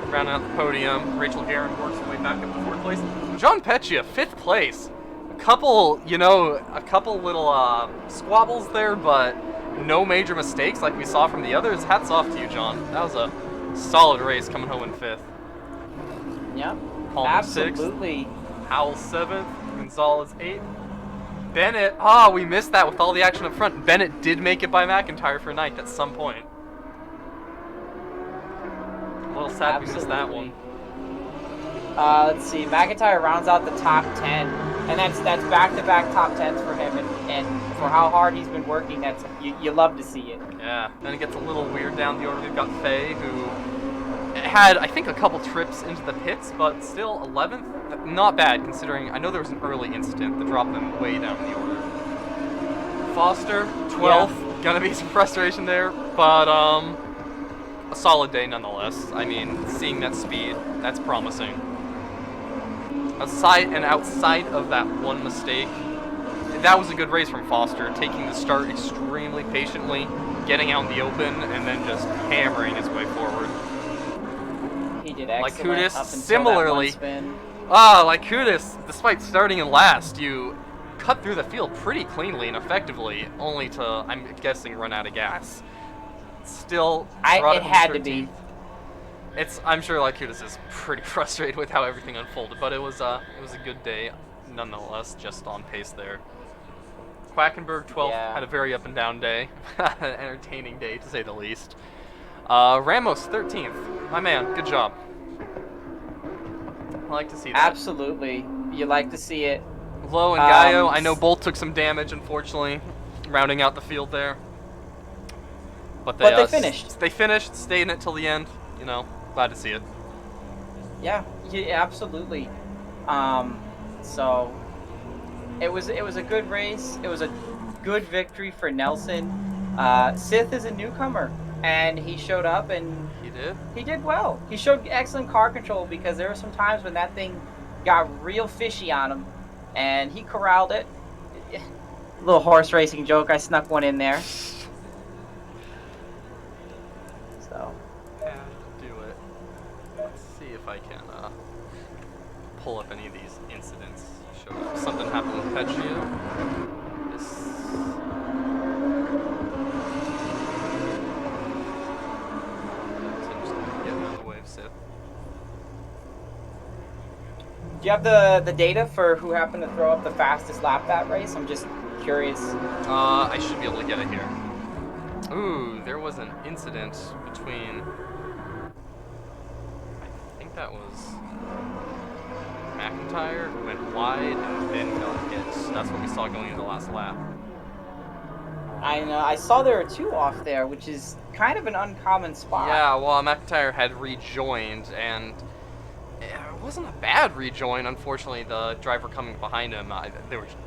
A: rounding out the podium. Rachel Guerin works her way back up to fourth place. John Peccia, fifth place. A couple little squabbles there, but no major mistakes like we saw from the others. Hats off to you, John. That was a solid race coming home in fifth.
B: Yep.
A: Palmer
B: Absolutely.
A: sixth. Howell seventh. Gonzalez eighth. Bennett, we missed that with all the action up front. Bennett did make it by McIntyre for ninth at some point. A little sad we missed that one.
B: Let's see. McIntyre rounds out the top 10, and that's back-to-back top 10s for him, and for how hard he's been working, that's you love to see it.
A: Yeah. Then it gets a little weird down the order. We've got Faye, who had, I think, a couple trips into the pits, but still 11th. Not bad, considering I know there was an early incident that dropped them way down the order. Foster, 12th. Yeah. Gonna be some frustration there, but a solid day nonetheless. I mean, seeing that speed, that's promising. Outside of that one mistake, that was a good race from Foster, taking the start extremely patiently, getting out in the open, and then just hammering his way forward.
B: He did excellent.
A: Like Kudus,
B: up until
A: similarly.
B: that one spin.
A: Like Kudus, despite starting in last, you cut through the field pretty cleanly and effectively, only to, I'm guessing, run out of gas. Still,
B: it had to be.
A: I'm sure like Kudus is pretty frustrated with how everything unfolded, but it was a good day, nonetheless, just on pace there. Quackenberg, 12th, had a very up and down day, an entertaining day to say the least. Ramos, 13th, my man, good job. I like to see that.
B: Absolutely, you like to see it.
A: Lowe and Gallo, I know both took some damage, unfortunately, rounding out the field there. But they
B: finished.
A: They finished, stayed in it till the end. Glad to see it.
B: Yeah, absolutely. So it was a good race. It was a good victory for Nelson. Sith is a newcomer, and he showed up and he did well. He showed excellent car control because there were some times when that thing got real fishy on him, and he corralled it. Little horse racing joke. I snuck one in there. So.
A: If I can pull up any of these incidents. Show up. Something happened with Peccia. Just getting out of the way of Sith.
B: Do you have the data for who happened to throw up the fastest lap that race? I'm just curious.
A: I should be able to get it here. Ooh, there was an incident between... that was McIntyre, who went wide and then got hit. That's what we saw going into the last lap.
B: I know. I saw there were two off there, which is kind of an uncommon spot.
A: Yeah, well, McIntyre had rejoined, and it wasn't a bad rejoin. Unfortunately, the driver coming behind him,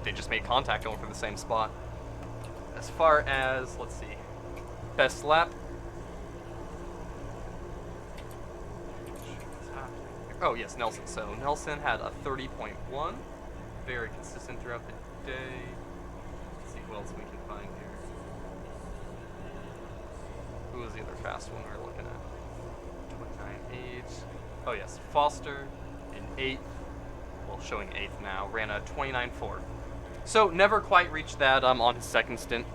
A: they just made contact going for the same spot. As far as, let's see, best lap. Oh, yes, Nelson. So Nelson had a 30.1. Very consistent throughout the day. Let's see who else we can find here. Who was the other fast one we were looking at? 29.8. Oh, yes, Foster in 8th. Well, showing 8th now. Ran a 29.4. So never quite reached that on his second stint.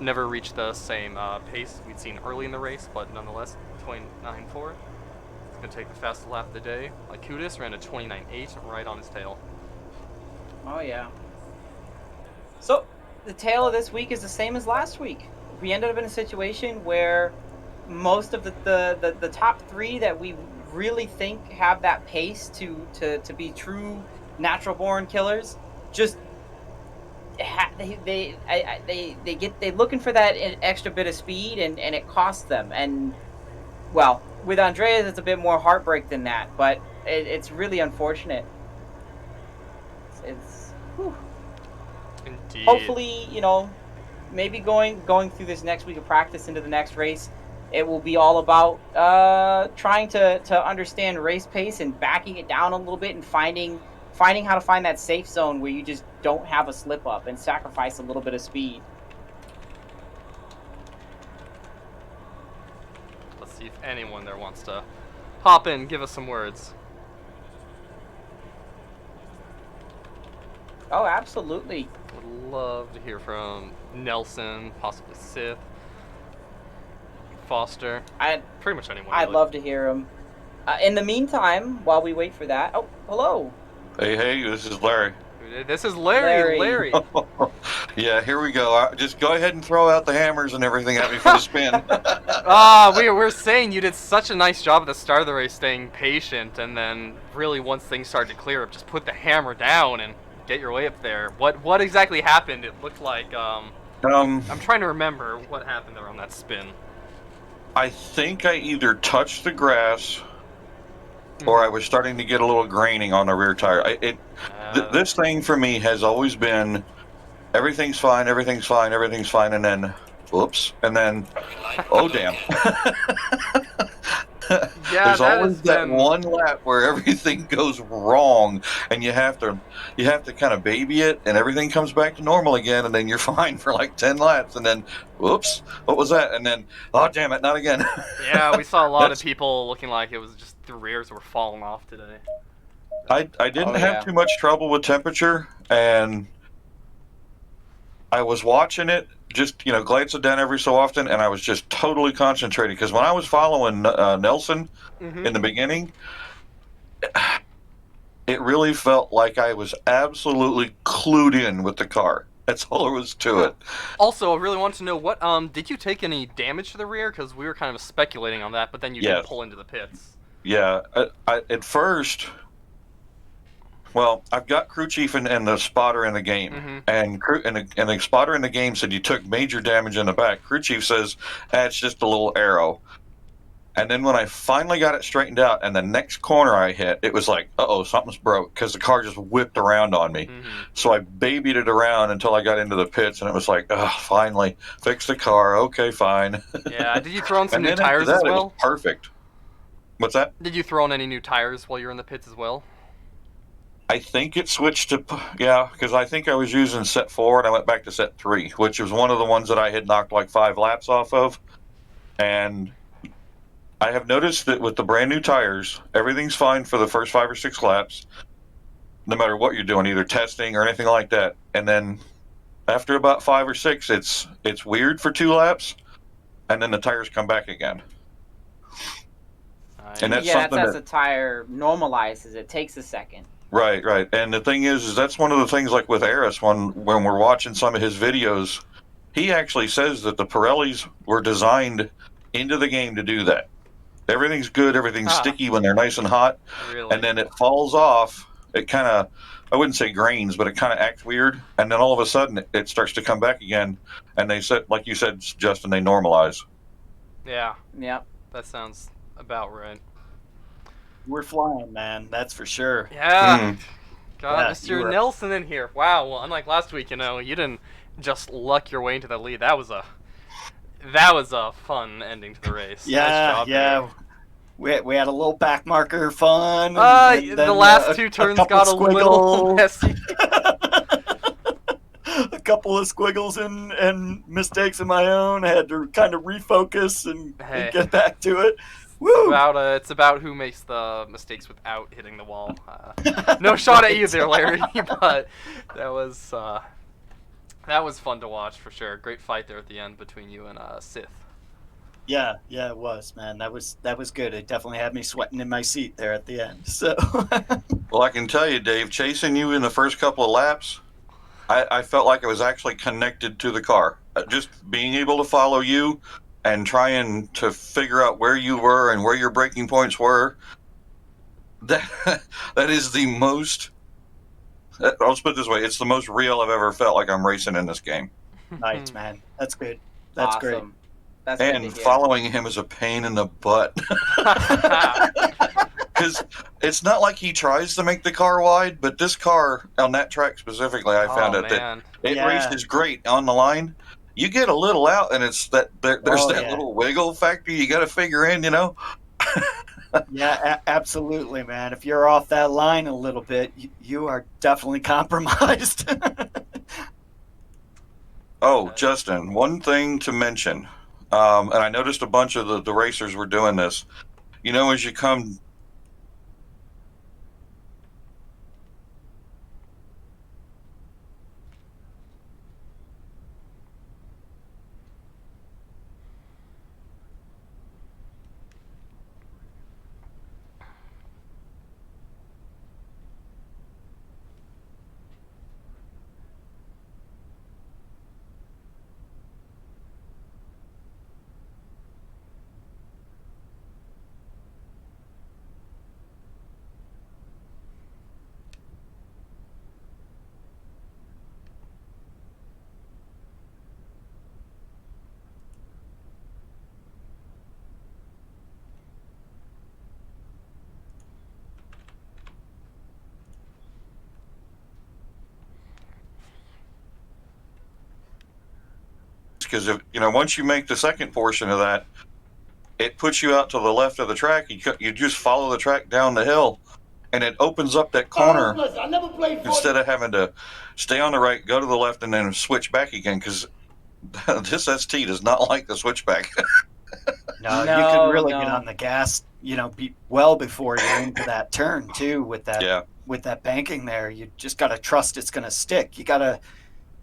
A: Never reached the same pace we'd seen early in the race, but nonetheless, 29.4. Gonna take the fastest lap of the day. Like Kudus ran a 29.8 right on his tail.
B: Oh yeah. So the tail of this week is the same as last week. We ended up in a situation where most of the top three that we really think have that pace to be true natural born killers just they looking for that extra bit of speed and it costs them. And well, with Andreas, it's a bit more heartbreak than that, but it's really unfortunate. It's whew.
A: Indeed.
B: Hopefully, maybe going through this next week of practice into the next race, It will be all about trying to understand race pace and backing it down a little bit and finding how to find that safe zone where you just don't have a slip up and sacrifice a little bit of speed.
A: Let's see if anyone there wants to hop in, give us some words.
B: Oh, absolutely.
A: Would love to hear from Nelson, possibly Sith, Foster. Pretty much anyone.
B: I'd
A: really.
B: love to hear him. In the meantime, while we wait for that, oh, hello.
C: Hey, this is Larry.
A: This is Larry.
C: Yeah, here we go. Just go ahead and throw out the hammers and everything at me for the spin.
A: We're saying you did such a nice job at the start of the race staying patient, and then really once things started to clear up, just put the hammer down and get your way up there. What exactly happened? It looked like I'm trying to remember what happened there on that spin.
C: I think I either touched the grass or I was starting to get a little graining on the rear tire. This thing for me has always been everything's fine, and then whoops, and then oh damn.
A: Yeah,
C: there's always that one lap where everything goes wrong and you have to kind of baby it and everything comes back to normal again, and then you're fine for like 10 laps, and then whoops, what was that? And then oh damn it, not again.
A: Yeah, we saw a lot of people looking like it was just the rears were falling off today.
C: I didn't have too much trouble with temperature, and I was watching it, just glancing down every so often, and I was just totally concentrated, because when I was following Nelson in the beginning, it really felt like I was absolutely clued in with the car. That's all there was to it.
A: Also, I really wanted to know what did you take any damage to the rear? Because we were kind of speculating on that, but then you did pull into the pits.
C: Yeah, at first. Well, I've got crew chief and the spotter in the game, and the spotter in the game said you took major damage in the back. Crew chief says, it's just a little arrow. And then when I finally got it straightened out, and the next corner I hit, it was like, uh-oh, something's broke, because the car just whipped around on me. So I babied it around until I got into the pits, and it was like, finally, fix the car, okay, fine.
A: Yeah, did you throw on some new tires as well?
C: It was perfect. What's that?
A: Did you throw on any new tires while you were in the pits as well?
C: I think it switched to, because I think I was using set 4 and I went back to set 3, which was one of the ones that I had knocked like 5 laps off of. And I have noticed that with the brand new tires, everything's fine for the first 5 or 6 laps, no matter what you're doing, either testing or anything like that. And then after about 5 or 6, it's weird for 2 laps, and then the tires come back again.
B: And that's something as the tire normalizes. It takes a second.
C: Right. And the thing is that's one of the things, like with Eris, when we're watching some of his videos, he actually says that the Pirellis were designed into the game to do that. Everything's good, everything's sticky when they're nice and hot, and then it falls off. It kind of, I wouldn't say grains, but it kind of acts weird, and then all of a sudden it starts to come back again, and they said, like you said, Justin, they normalize.
A: Yeah. That sounds about right.
D: We're flying, man. That's for sure.
A: Yeah. Got Mr. Nelson in here. Wow. Well, unlike last week, you didn't just luck your way into the lead. That was a fun ending to the race.
D: Yeah.
A: Nice job there.
D: We had a little back marker fun.
A: And then, the last 2 turns got a little messy.
D: A couple of squiggles and mistakes of my own. I had to kind of refocus and get back to it. Woo!
A: It's about who makes the mistakes without hitting the wall. No shot at you there, Larry, but that was fun to watch for sure. Great fight there at the end between you and Sith.
D: Yeah, it was, man. That was good. It definitely had me sweating in my seat there at the end. So.
C: Well, I can tell you, Dave, chasing you in the first couple of laps, I felt like I was actually connected to the car. Just being able to follow you and trying to figure out where you were and where your braking points were, that is the most, I'll just put it this way, it's the most real I've ever felt like I'm racing in this game.
D: Nice, man. That's good. That's awesome. Great.
B: That's
C: and following him is a pain in the butt. Because it's not like he tries to make the car wide, but this car, on that track specifically, I found that it races great on the line. you get a little out, and it's that there's that little wiggle factor you got to figure in,
D: Yeah, absolutely, man. If you're off that line a little bit, you are definitely compromised.
C: Oh, Justin, one thing to mention, and I noticed a bunch of the racers were doing this. As you come. Because once you make the second portion of that, it puts you out to the left of the track. You just follow the track down the hill, and it opens up that corner instead of having to stay on the right, go to the left, and then switch back again. Because this ST does not like the switchback.
D: No, you can really get on the gas, be well before you're into that turn too. With that banking there, you just got to trust it's going to stick.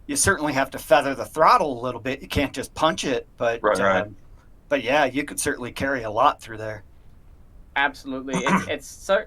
D: You certainly have to feather the throttle a little bit. You can't just punch it, but
C: right.
D: But yeah, you could certainly carry a lot through there.
B: Absolutely,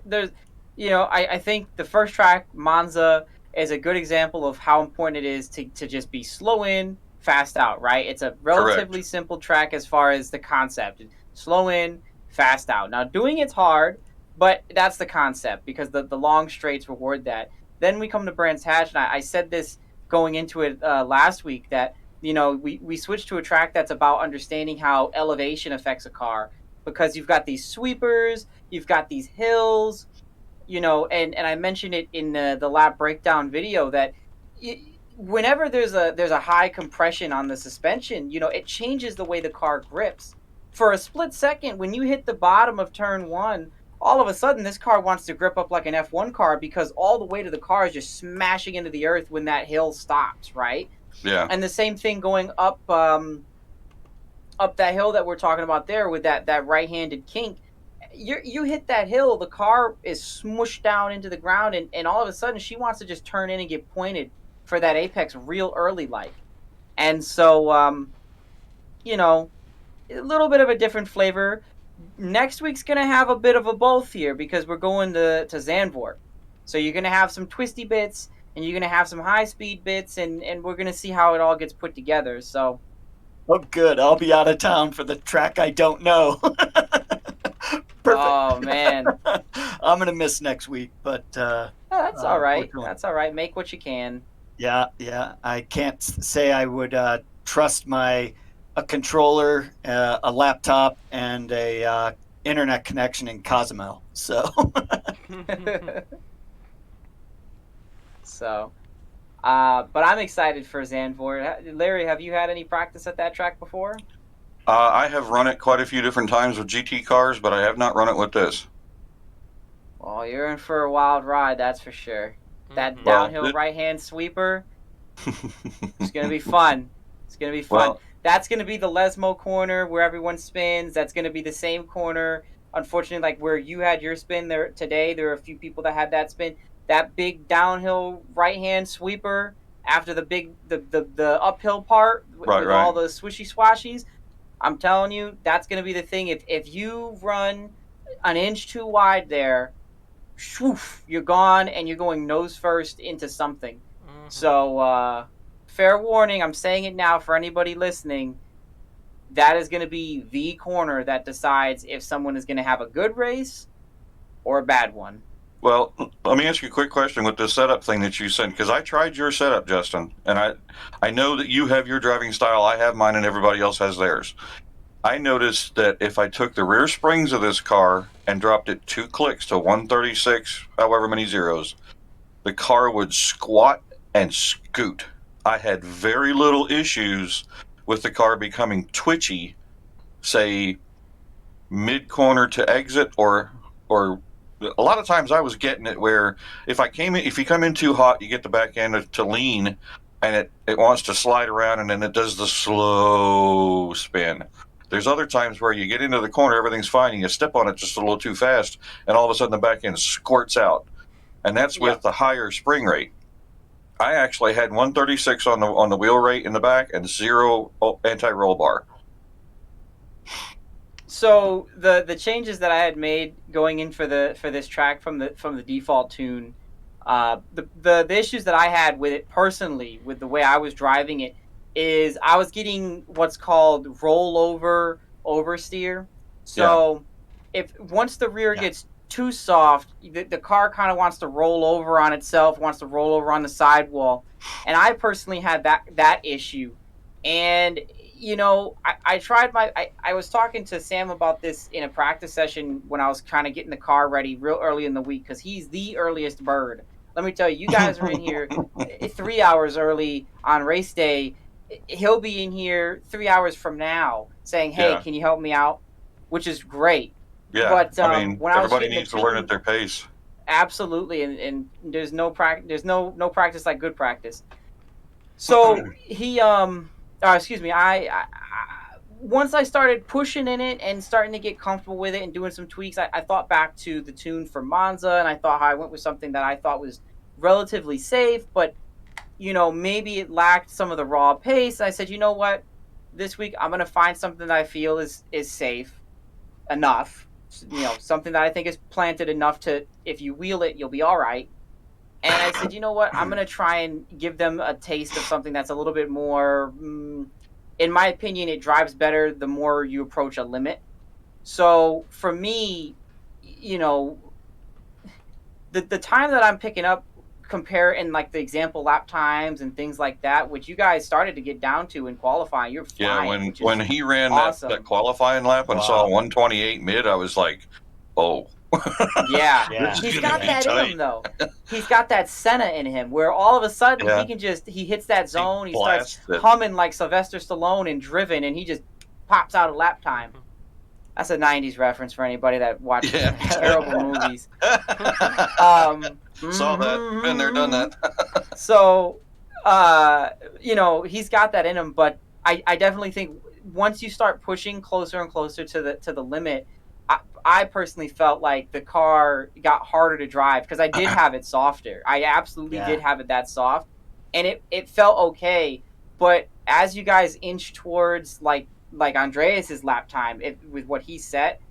B: there's, I think the first track Monza is a good example of how important it is to just be slow in, fast out. Right, it's a relatively simple track as far as the concept: slow in, fast out. Now doing it's hard, but that's the concept because the long straights reward that. Then we come to Brands Hatch, and I said this going into it last week that we switched to a track that's about understanding how elevation affects a car, because you've got these sweepers, you've got these hills, and I mentioned it in the lap breakdown video that whenever there's a high compression on the suspension, it changes the way the car grips. For a split second, when you hit the bottom of turn 1, all of a sudden this car wants to grip up like an F1 car because all the weight of the car is just smashing into the earth when that hill stops, right?
C: Yeah.
B: And the same thing going up that hill that we're talking about there with that right-handed kink. You hit that hill, the car is smushed down into the ground, and all of a sudden she wants to just turn in and get pointed for that apex real early like. And so, a little bit of a different flavor. Next week's going to have a bit of a both here because we're going to Zandvoort. So you're going to have some twisty bits and you're going to have some high-speed bits, and we're going to see how it all gets put together. So,
D: oh, good. I'll be out of town for the track I don't know. Perfect.
B: Oh, man.
D: I'm going to miss next week, but...
B: that's all right. That's all right. Make what you can.
D: Yeah. I can't say I would trust a controller, a laptop, and a internet connection in Cozumel. So,
B: but I'm excited for Zandvoort. Larry, have you had any practice at that track before?
C: I have run it quite a few different times with GT cars, but I have not run it with this.
B: Well, you're in for a wild ride, that's for sure. That downhill right-hand sweeper, it's going to be fun. It's going to be fun. Well, that's going to be the Lesmo corner where everyone spins. That's going to be the same corner. Unfortunately, like where you had your spin there today, there are a few people that had that spin. That big downhill right-hand sweeper after the uphill part with all the swishy swashies. I'm telling you, that's going to be the thing. If you run an inch too wide there, shwoof, you're gone and you're going nose first into something. Mm-hmm. So, fair warning, I'm saying it now for anybody listening, that is going to be the corner that decides if someone is going to have a good race or a bad one.
C: Well, let me ask you a quick question with this setup thing that you sent, because I tried your setup, Justin, and I know that you have your driving style, I have mine, and everybody else has theirs. I noticed that if I took the rear springs of this car and dropped it 2 clicks to 136, however many zeros, the car would squat and scoot. I had very little issues with the car becoming twitchy, say mid-corner to exit, or a lot of times I was getting it where if you come in too hot, you get the back end to lean, and it wants to slide around, and then it does the slow spin. There's other times where you get into the corner, everything's fine, and you step on it just a little too fast, and all of a sudden the back end squirts out, and that's with the higher spring rate. I actually had 136 on the wheel rate in the back and 0 anti-roll bar.
B: So the changes that I had made going in for this track from the default tune, the issues that I had with it personally, with the way I was driving it, is I was getting what's called rollover oversteer. So if once the rear gets too soft, the car kind of wants to roll over on itself, wants to roll over on the sidewall, and I personally had that issue. And I tried I was talking to Sam about this in a practice session when I was kind of getting the car ready real early in the week, because he's the earliest bird. Let me tell you, you guys are in here 3 hours early on race day. He'll be in here 3 hours from now saying, hey, can you help me out? Which is great.
C: Yeah,
B: but
C: when everybody needs to learn at their pace.
B: Absolutely, and there's no practice like good practice. So he I once I started pushing in it and starting to get comfortable with it and doing some tweaks, I thought back to the tune for Monza, and I thought how I went with something that I thought was relatively safe, but maybe it lacked some of the raw pace. I said, you know what, this week I'm going to find something that I feel is safe enough, something that I think is planted enough to, if you wheel it, you'll be all right. And I said, you know what, I'm going to try and give them a taste of something that's a little bit more, in my opinion, it drives better the more you approach a limit. So for me, the time that I'm picking up, compare in like the example lap times and things like that, which you guys started to get down to in qualifying, you're flying.
C: Yeah, when he ran
B: awesome.
C: that qualifying lap and saw 128 mid, I was like, oh.
B: Yeah. He's got that in him, though. He's got that Senna in him, where all of a sudden he hits that zone, he starts humming like Sylvester Stallone in Driven, and he just pops out a lap time. That's a 90s reference for anybody that watches terrible movies.
C: Saw that. Been there, done that.
B: So, he's got that in him, but I definitely think once you start pushing closer and closer to the limit, I personally felt like the car got harder to drive because I did have it softer. I absolutely did have it that soft, and it felt okay. But as you guys inch towards like Andreas's lap time with what he set,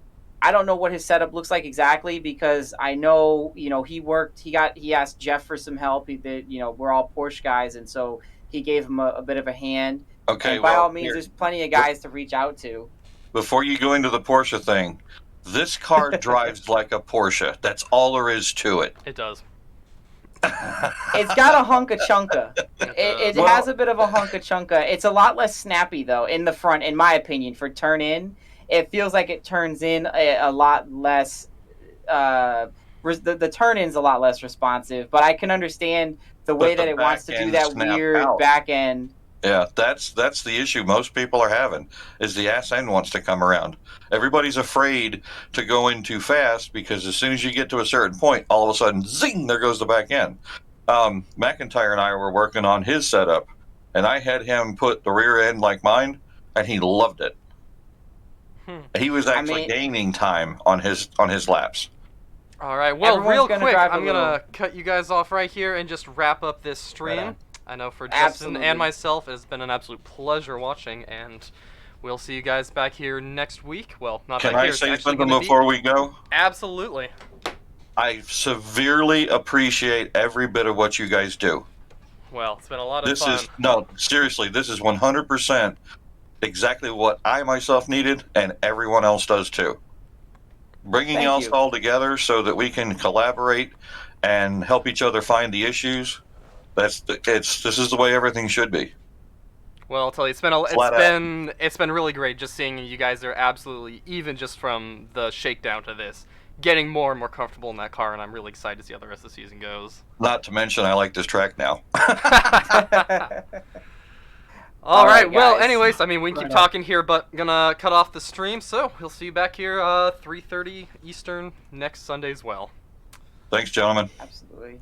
B: I don't know what his setup looks like exactly, because I know he asked Jeff for some help. We're all Porsche guys, and so he gave him a bit of a hand.
C: Okay,
B: and by all means, there's plenty of guys to reach out to. Before
C: you go into the Porsche thing, this car drives like a Porsche. That's all there is to it.
A: It does.
B: It's got a hunka-chunka. It has a bit of a hunka-chunka. It's a lot less snappy, though, in the front, in my opinion, for turn-in. It feels like it turns in a lot less... the turn-in's a lot less responsive, but I can understand the way that it wants to do that weird back end.
C: Yeah, that's the issue most people are having, is the ass end wants to come around. Everybody's afraid to go in too fast, because as soon as you get to a certain point, all of a sudden, zing, there goes the back end. McIntyre and I were working on his setup, and I had him put the rear end like mine, and he loved it. He was actually gaining time on his laps.
A: All right, well, real quick, I'm going to cut you guys off right here and just wrap up this stream. Right. I know for Justin and myself, it's been an absolute pleasure watching, and we'll see you guys back here next week. Well, not back here.
C: Can I say something before we go?
A: Absolutely.
C: I severely appreciate every bit of what you guys do.
A: Well, it's been a lot of fun.
C: Seriously, this is 100% exactly what I myself needed, and everyone else does too. Bringing us all together so that we can collaborate and help each other find the issues. This is the way everything should be.
A: Well, I'll tell you, it's been really great just seeing you guys are absolutely, even just from the shakedown to this, getting more and more comfortable in that car, and I'm really excited to see how the rest of the season goes.
C: Not to mention, I like this track now.
B: All
A: All right. Well,
B: guys.
A: anyways, I mean, we can keep talking here, but gonna cut off the stream. So we'll see you back here 3:30 Eastern next Sunday as well.
C: Thanks, gentlemen.
B: Absolutely.